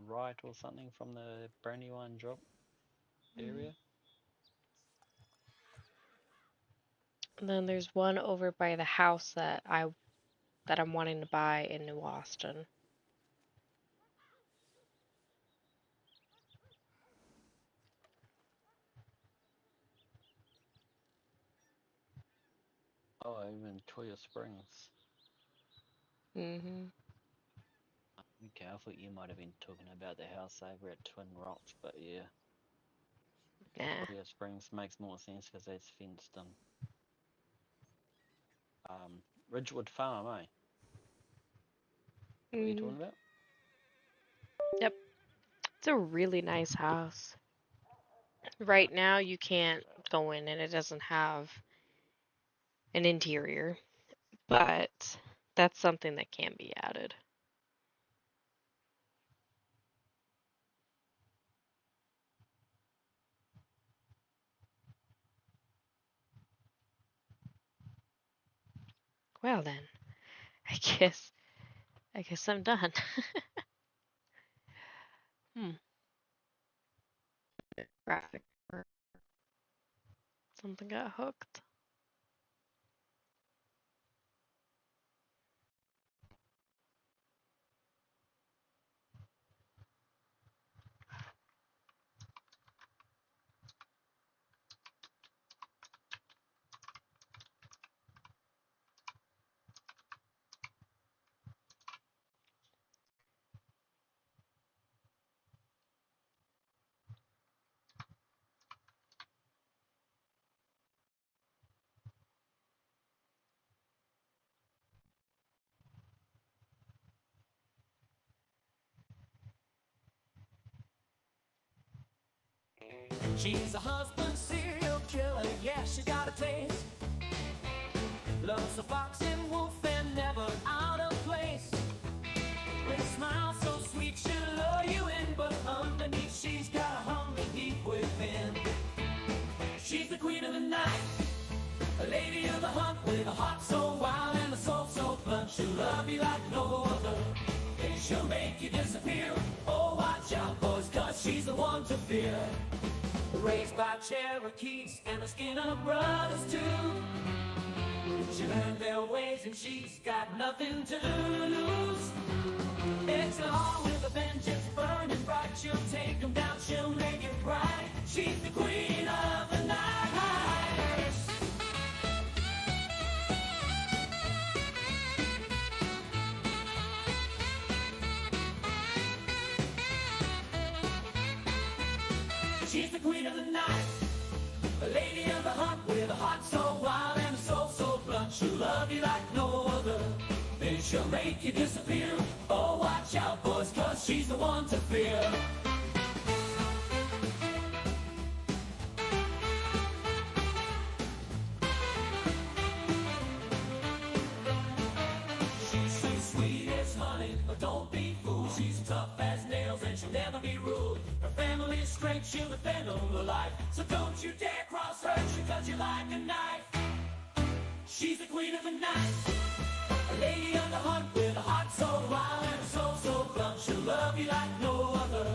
right or something from the Brandywine drop area. And then there's one over by the house that I'm wanting to buy in New Austin. Oh, even Toya Springs. Mm-hmm. Okay, I thought you might have been talking about the house over at Twin Rocks, but yeah. Nah. Toya Springs makes more sense because that's fenced in. Ridgewood Farm, eh? What are you Mm-hmm. talking about? Yep. It's a really nice house. Right now, you can't go in and it doesn't have an interior, but that's something that can be added. Well then, I guess I'm done. Graphic. Something got hooked. She's a husband serial killer, yeah, she got a taste. Loves a fox and wolf and never out of place. With a smile so sweet, she'll lure you in, but underneath she's got a hunger deep within. She's the queen of the night, a lady of the hunt, with a heart so wild and a soul so blunt. She'll love you like no other, and she'll make you disappear. Oh, watch out, boys, 'cause she's the one to fear. Raised by Cherokees and the Skinner brothers too. She learned their ways and she's got nothing to lose. It's on with a vengeance, burning bright. She'll take them down, she'll make it right. She's the queen of the night. She's the queen of the night, a lady of the hunt with a heart so wild and a soul so blunt. She'll love you like no other, then she'll make you disappear. Oh, watch out, boys, 'cause she's the one to fear. She's so sweet as honey, but don't be fooled. She's tough as nails and she'll never be ruled. Her family's strength, she'll defend all her life. So don't you dare cross her, she'll cut you like a knife. She's the queen of the night, a lady on the hunt with a heart so wild and a soul so blunt. She'll love you like no other,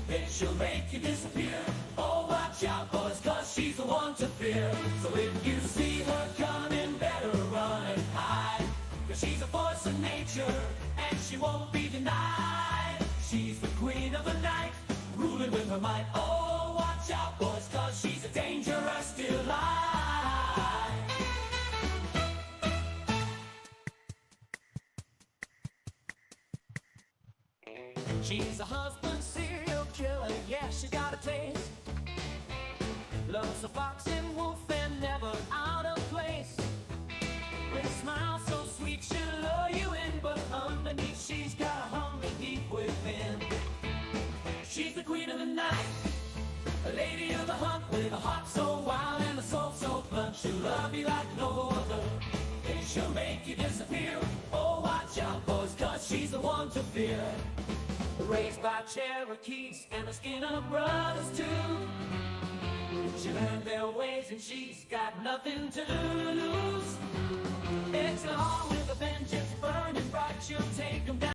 then she'll make you disappear. Oh, watch out, boys, 'cause she's the one to fear. So if you see her coming, better run and hide, 'cause she's a force of nature and she won't be denied. She's the queen of the night, ruling with her might. Oh, watch out, boys, 'cause she's a dangerous delight. She's a husband serial killer, yeah, she's got a taste. Loves a fox and wolf and never out of place. With a smile so sweet, she'll lure you in, but underneath she's got a hunger deep within. She's the queen of the night, a lady of the hunt with a heart so wild and a soul so blunt. She'll love you like no other, then she'll make you disappear. Oh, watch out, boys, 'cause she's the one to fear. Raised by Cherokees and the Skinner brothers too. She learned their ways and she's got nothing to lose.